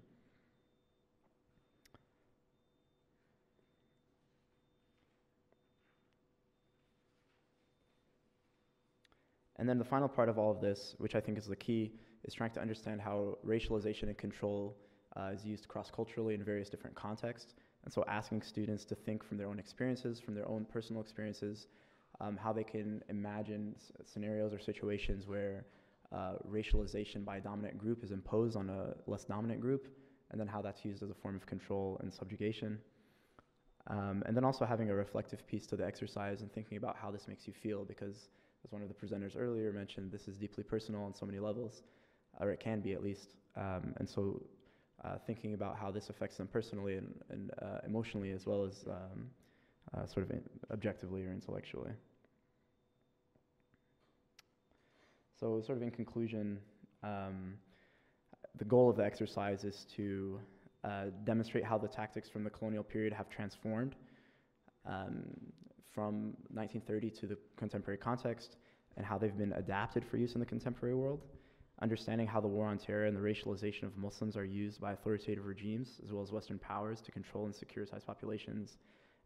And then the final part of all of this, which I think is the key, is trying to understand how racialization and control is used cross-culturally in various different contexts. And so asking students to think from their own experiences, from their own personal experiences, how they can imagine scenarios or situations where racialization by a dominant group is imposed on a less dominant group, and then how that's used as a form of control and subjugation. And then also having a reflective piece to the exercise and thinking about how this makes you feel, because as one of the presenters earlier mentioned, this is deeply personal on so many levels, or it can be at least. And so thinking about how this affects them personally and emotionally, as well as sort of objectively or intellectually. So sort of in conclusion, the goal of the exercise is to demonstrate how the tactics from the colonial period have transformed from 1930 to the contemporary context, and how they've been adapted for use in the contemporary world, understanding how the war on terror and the racialization of Muslims are used by authoritative regimes as well as Western powers to control and securitize populations,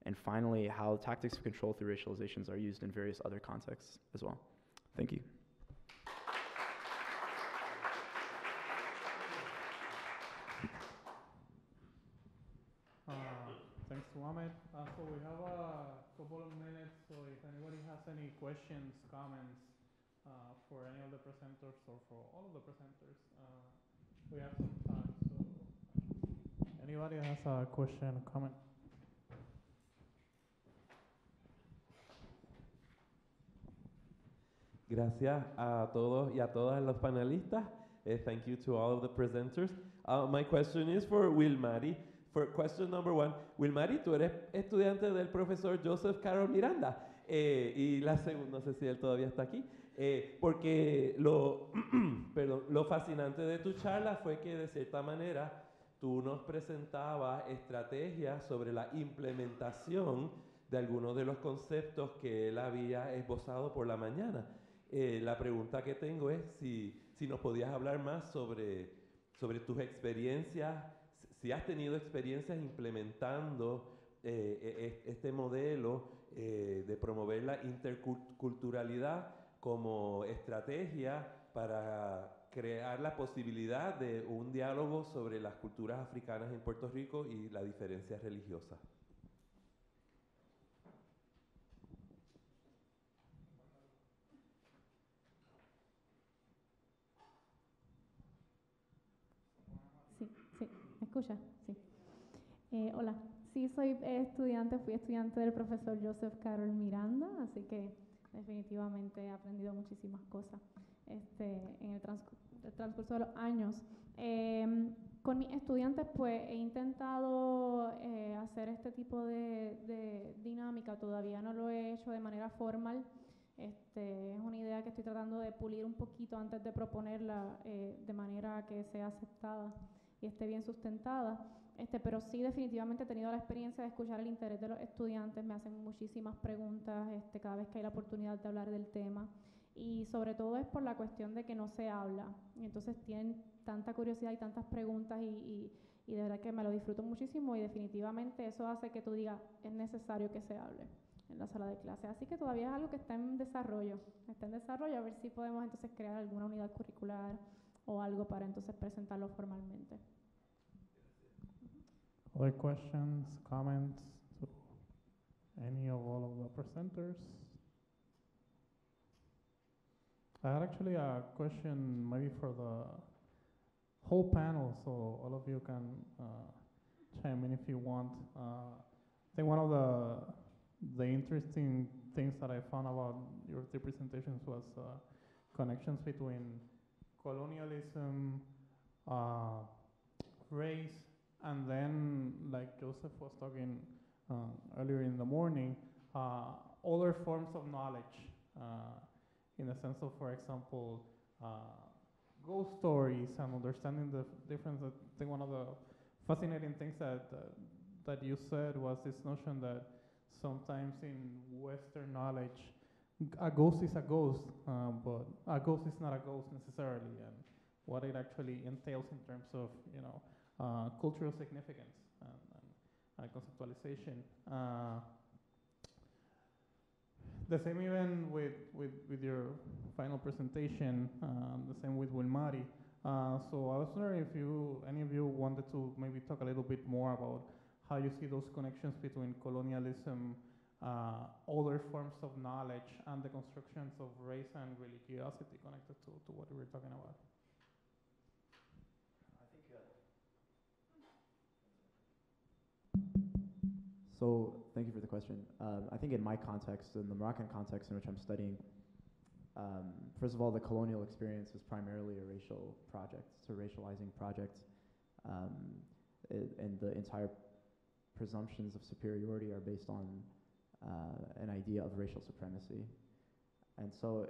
and finally, how tactics of control through racializations are used in various other contexts as well. Thank you. Thanks to Ahmed. So we have a couple of minutes, so if anybody has any questions, comments for any of the presenters or for all of the presenters, we have some time. So anybody has a question, comment? Gracias a todos y a todas los panelistas. Thank you to all of the presenters. My question is for Wilmary. For question number one, Wilmary, tú eres estudiante del profesor Joseph Carroll Miranda. Y la segunda, no sé si él todavía está aquí, porque lo fascinante de tu charla fue que de cierta manera tú nos presentabas estrategias sobre la implementación de algunos de los conceptos que él había esbozado por la mañana. La pregunta que tengo es si nos podías hablar más sobre tus experiencias, si has tenido experiencias implementando este modelo de promover la interculturalidad como estrategia para crear la posibilidad de un diálogo sobre las culturas africanas en Puerto Rico y la diferencia religiosa. Sí, ¿me escucha? Sí. Hola, sí fui estudiante del profesor Joseph Carroll Miranda, así que definitivamente he aprendido muchísimas cosas en el transcurso de los años. Con mis estudiantes pues he intentado hacer este tipo de dinámica, todavía no lo he hecho de manera formal. Es una idea que estoy tratando de pulir un poquito antes de proponerla de manera que sea aceptada y esté bien sustentada. Pero sí definitivamente he tenido la experiencia de escuchar el interés de los estudiantes, me hacen muchísimas preguntas cada vez que hay la oportunidad de hablar del tema, y sobre todo es por la cuestión de que no se habla, y entonces tienen tanta curiosidad y tantas preguntas y de verdad que me lo disfruto muchísimo, y definitivamente eso hace que tú digas, es necesario que se hable en la sala de clase. Así que todavía es algo que está en desarrollo, a ver si podemos entonces crear alguna unidad curricular o algo para entonces presentarlo formalmente. Other questions, comments to any of all of the presenters? I had actually a question maybe for the whole panel, so all of you can chime in if you want. I think one of the interesting things that I found about your three presentations was connections between colonialism, race, and then, like Joseph was talking earlier in the morning, other forms of knowledge, in the sense of, for example, ghost stories and understanding the difference. I think one of the fascinating things that you said was this notion that sometimes in Western knowledge, a ghost is a ghost, but a ghost is not a ghost necessarily, and what it actually entails in terms of, cultural significance and conceptualization. The same even with your final presentation, the same with Wilmary. So I was wondering if any of you wanted to maybe talk a little bit more about how you see those connections between colonialism, other forms of knowledge, and the constructions of race and religiosity connected to what we were talking about. So thank you for the question. I think in my context, in the Moroccan context in which I'm studying, first of all, the colonial experience is primarily a racial project. It's a racializing project, and the entire presumptions of superiority are based on an idea of racial supremacy. And so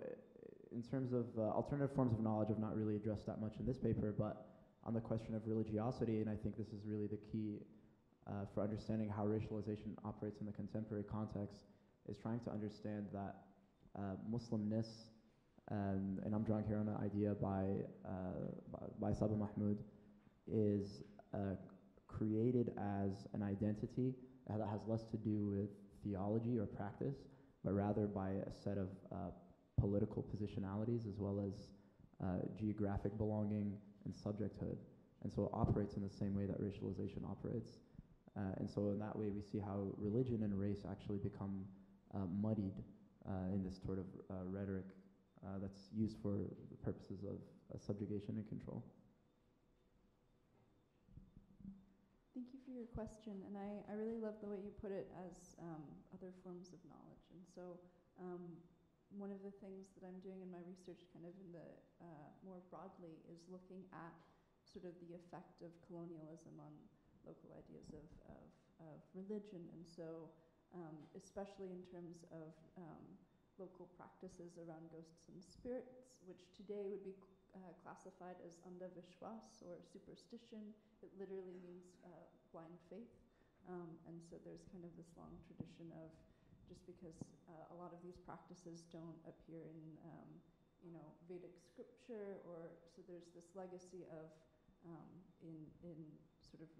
in terms of alternative forms of knowledge, I've not really addressed that much in this paper, but on the question of religiosity, and I think this is really the key for understanding how racialization operates in the contemporary context, is trying to understand that Muslimness and I'm drawing here on an idea by Sabah Mahmood, is created as an identity that has less to do with theology or practice, but rather by a set of political positionalities as well as geographic belonging and subjecthood. And so it operates in the same way that racialization operates. And so in that way, we see how religion and race actually become muddied in this sort of rhetoric that's used for the purposes of subjugation and control. Thank you for your question, and I really love the way you put it as other forms of knowledge. And so one of the things that I'm doing in my research kind of in the more broadly is looking at sort of the effect of colonialism on local ideas of religion. And so especially in terms of local practices around ghosts and spirits, which today would be classified as andavishwas or superstition. It literally means blind faith. And so there's kind of this long tradition of, just because a lot of these practices don't appear in, Vedic scripture, or so there's this legacy of, in sort of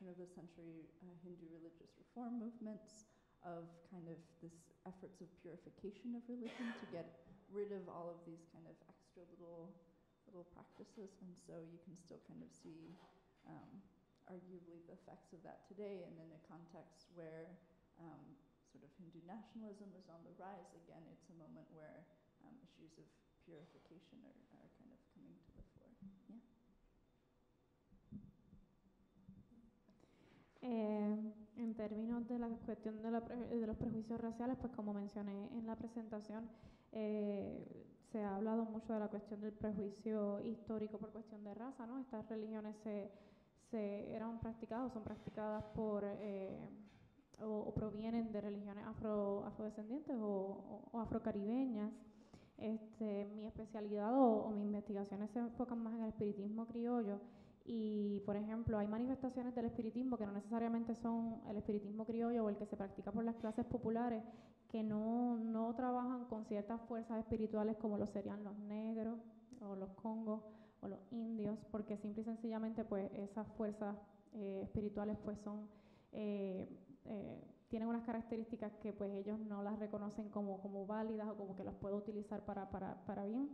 turn of the century Hindu religious reform movements, of kind of this efforts of purification of religion to get rid of all of these kind of extra little practices. And so you can still kind of see arguably the effects of that today, and in a context where sort of Hindu nationalism is on the rise again. It's a moment where issues of purification are kind of coming to the fore. Yeah. En términos de la cuestión de los prejuicios raciales, pues como mencioné en la presentación, se ha hablado mucho de la cuestión del prejuicio histórico por cuestión de raza, ¿no? Estas religiones eran practicadas, son practicadas por o provienen de religiones afrodescendientes o afrocaribeñas. Mi especialidad o mis investigaciones se enfocan más en el espiritismo criollo. Y, por ejemplo, hay manifestaciones del espiritismo que no necesariamente son el espiritismo criollo o el que se practica por las clases populares, que no trabajan con ciertas fuerzas espirituales como lo serían los negros o los congos o los indios, porque simple y sencillamente pues esas fuerzas espirituales pues son tienen unas características que pues ellos no las reconocen como válidas o como que las puedo utilizar para bien.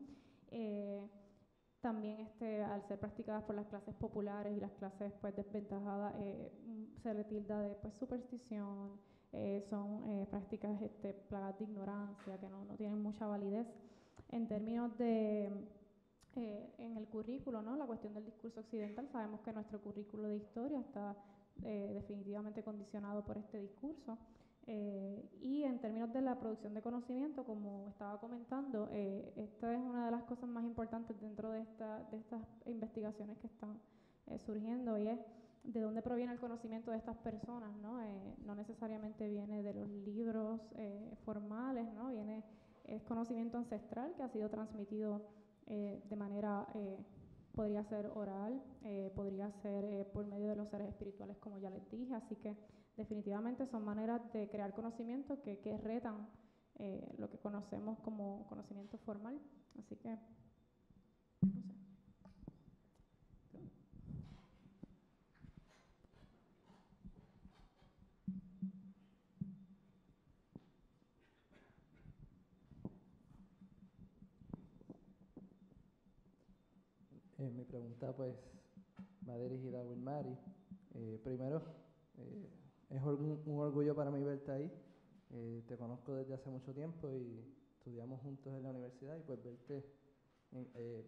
También al ser practicadas por las clases populares y las clases pues desventajadas, se le tilda de pues superstición, son prácticas plagadas de ignorancia, que no tienen mucha validez. En términos de en el currículo, ¿no? La cuestión del discurso occidental, sabemos que nuestro currículo de historia está definitivamente condicionado por este discurso. Y en términos de la producción de conocimiento, como estaba comentando, esta es una de las cosas más importantes dentro de estas investigaciones que están surgiendo, y es de dónde proviene el conocimiento de estas personas, ¿no? No necesariamente viene de los libros formales, ¿no? Es conocimiento ancestral que ha sido transmitido de manera, podría ser oral, podría ser por medio de los seres espirituales, como ya les dije, así que definitivamente son maneras de crear conocimiento que retan lo que conocemos como conocimiento formal. Así que, no sé. Mi pregunta pues va dirigida a Wilmary. Primero, es un orgullo para mí verte ahí. Te conozco desde hace mucho tiempo y estudiamos juntos en la universidad, y pues verte,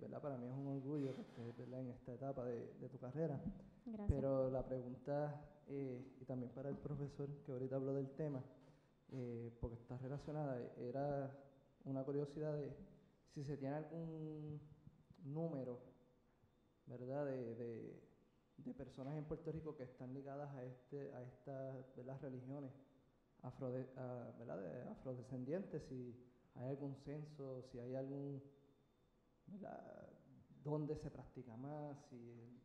¿verdad? Para mí es un orgullo que estés, ¿verdad?, en esta etapa de tu carrera. Gracias. Pero la pregunta, y también para el profesor que ahorita habló del tema, porque está relacionada, era una curiosidad de si se tiene algún número, ¿verdad?, de personas en Puerto Rico que están ligadas a estas, ¿verdad?, religiones ¿verdad?, de afrodescendientes, si hay algún censo, si hay algún, ¿verdad?, dónde se practica más, si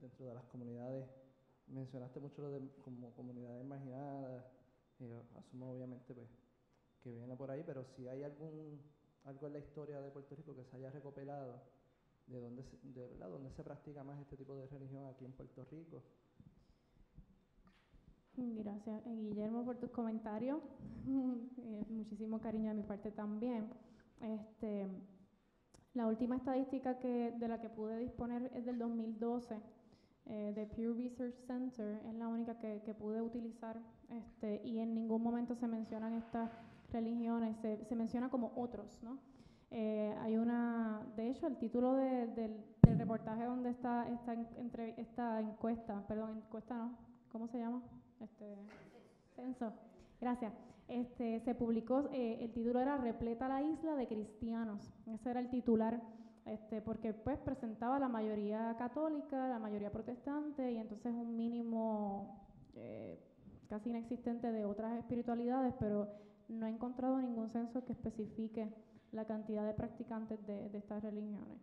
dentro de las comunidades, mencionaste mucho lo de como comunidades marginadas, asumo obviamente pues que viene por ahí, pero si hay algo en la historia de Puerto Rico que se haya recopilado de verdad, dónde se practica más este tipo de religión aquí en Puerto Rico. Gracias, Guillermo, por tus comentarios. Muchísimo cariño de mi parte también. La última estadística de la que pude disponer es del 2012, de Pew Research Center, es la única que pude utilizar, y en ningún momento se mencionan estas religiones, se menciona como otros, ¿no? De hecho, el título del reportaje donde está esta encuesta no, ¿cómo se llama? Censo. Gracias. Se publicó, el título era Repleta la isla de cristianos. Ese era el titular, porque pues presentaba la mayoría católica, la mayoría protestante y entonces un mínimo casi inexistente de otras espiritualidades, pero no he encontrado ningún censo que especifique la cantidad de practicantes de estas religiones.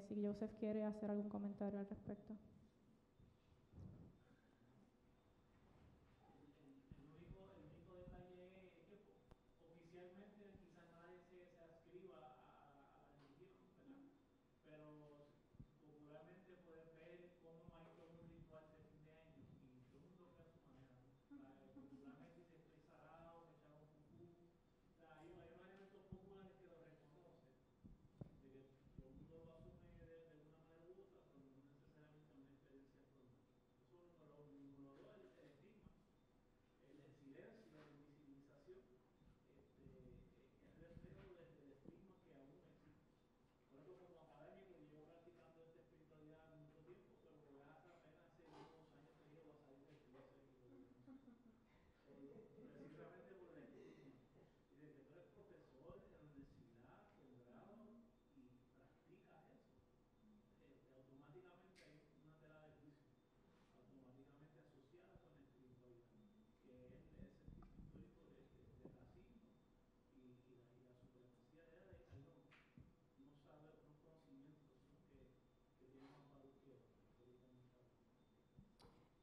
Si Joseph quiere hacer algún comentario al respecto.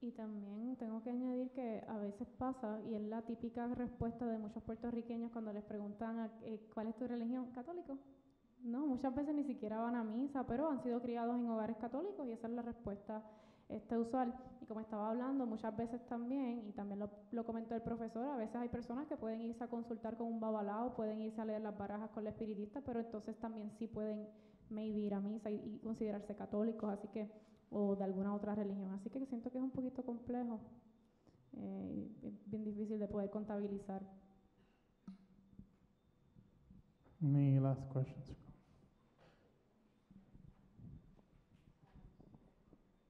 Y también tengo que añadir que a veces pasa, y es la típica respuesta de muchos puertorriqueños cuando les preguntan ¿cuál es tu religión? ¿Católico? No, muchas veces ni siquiera van a misa, pero han sido criados en hogares católicos y esa es la respuesta usual. Y como estaba hablando, muchas veces también, y también lo comentó el profesor, a veces hay personas que pueden irse a consultar con un babalao, pueden irse a leer las barajas con la espiritista, pero entonces también sí pueden maybe ir a misa y considerarse católicos, así que o de alguna otra religión. Así que siento que es un poquito complejo, bien difícil de poder contabilizar. Any last questions?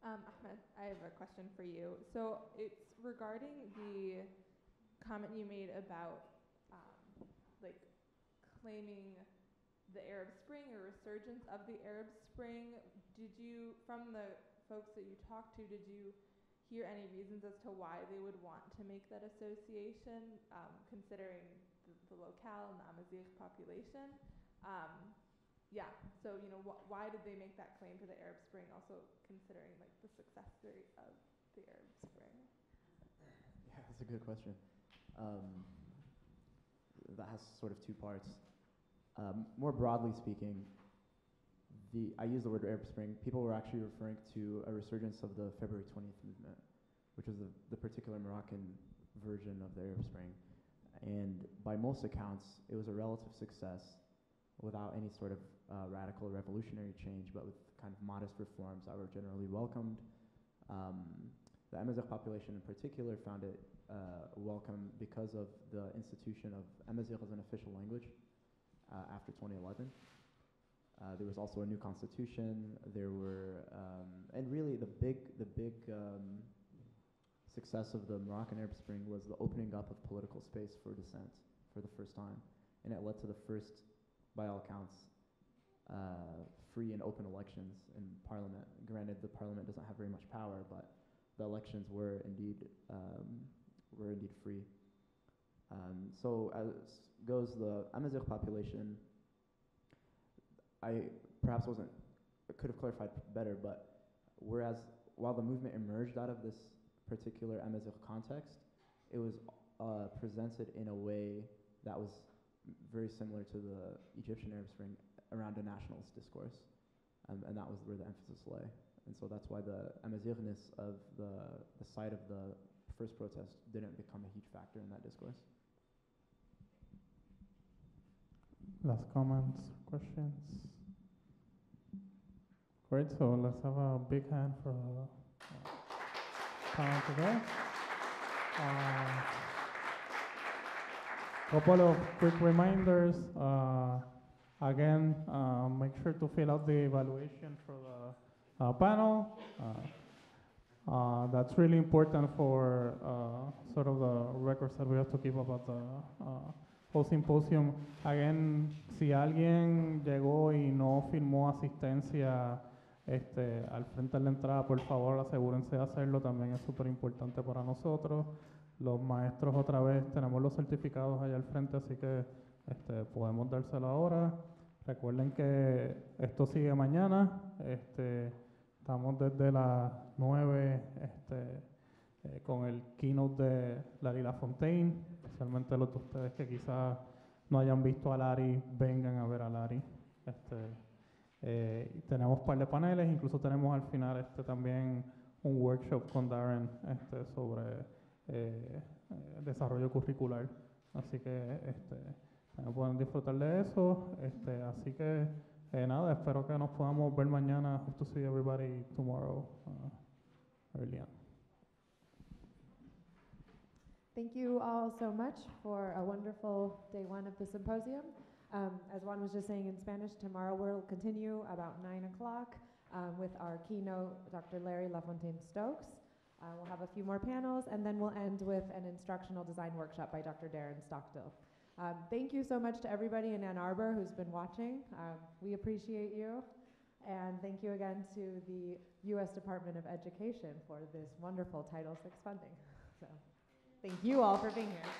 Ahmed, I have a question for you. So it's regarding the comment you made about like claiming the Arab Spring or resurgence of the Arab Spring. From the folks that you talked to, did you hear any reasons as to why they would want to make that association, considering the locale and the Amazigh population? So why did they make that claim to the Arab Spring, also considering like the success rate of the Arab Spring? Yeah, that's a good question. That has sort of two parts. More broadly speaking, I use the word Arab Spring. People were actually referring to a resurgence of the February 20th movement, which was the particular Moroccan version of the Arab Spring. And by most accounts, it was a relative success without any sort of radical revolutionary change, but with kind of modest reforms that were generally welcomed. The Amazigh population in particular found it welcome because of the institution of Amazigh as an official language after 2011. There was also a new constitution. There were, and really the big success of the Moroccan Arab Spring was the opening up of political space for dissent for the first time, and it led to the first, by all accounts, free and open elections in Parliament. Granted, the Parliament doesn't have very much power, but the elections were indeed free. So as goes the Amazigh population, I perhaps could have clarified better, but while the movement emerged out of this particular Amazigh context, it was presented in a way that was very similar to the Egyptian Arab Spring, around a nationalist discourse, and that was where the emphasis lay. And so that's why the Amazighness of the site of the first protest didn't become a huge factor in that discourse. Last comments, questions? Great, so let's have a big hand for the panel today. Couple of quick reminders. Again, make sure to fill out the evaluation for the panel. That's really important for sort of the records that we have to keep about the whole symposium. Again, si alguien llegó y no firmó asistencia al frente de la entrada, por favor asegúrense de hacerlo, también es súper importante para nosotros. Los maestros otra vez tenemos los certificados allá al frente, así que podemos dárselo ahora. Recuerden que esto sigue mañana, estamos desde las 9 con el keynote de Larry LaFontaine, especialmente los de ustedes que quizás no hayan visto a Larry, vengan a ver a Larry. Tenemos un par de paneles, incluso tenemos al final también un workshop con Darren sobre desarrollo curricular, así que pueden disfrutar de eso, así que nada, espero que nos podamos ver mañana. Hope to see everybody tomorrow early on. Thank you all so much for a wonderful day one of the symposium. As Juan was just saying in Spanish, tomorrow we'll continue about 9 o'clock with our keynote, Dr. Larry LaFontaine Stokes. We'll have a few more panels, and then we'll end with an instructional design workshop by Dr. Darren Stockdill. Thank you so much to everybody in Ann Arbor who's been watching. We appreciate you. And thank you again to the U.S. Department of Education for this wonderful Title VI funding. So thank you all for being here.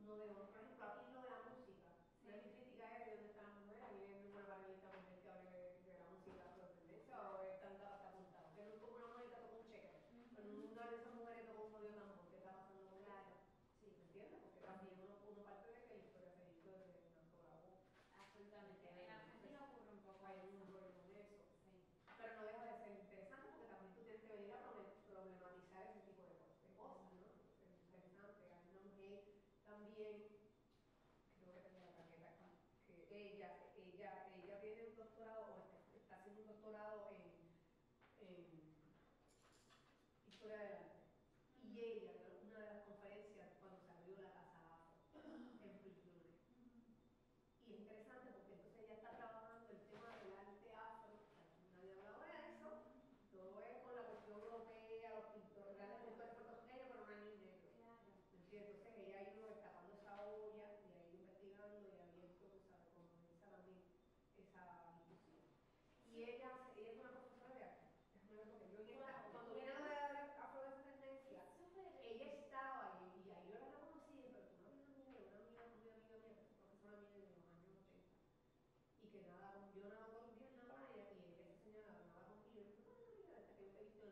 no veo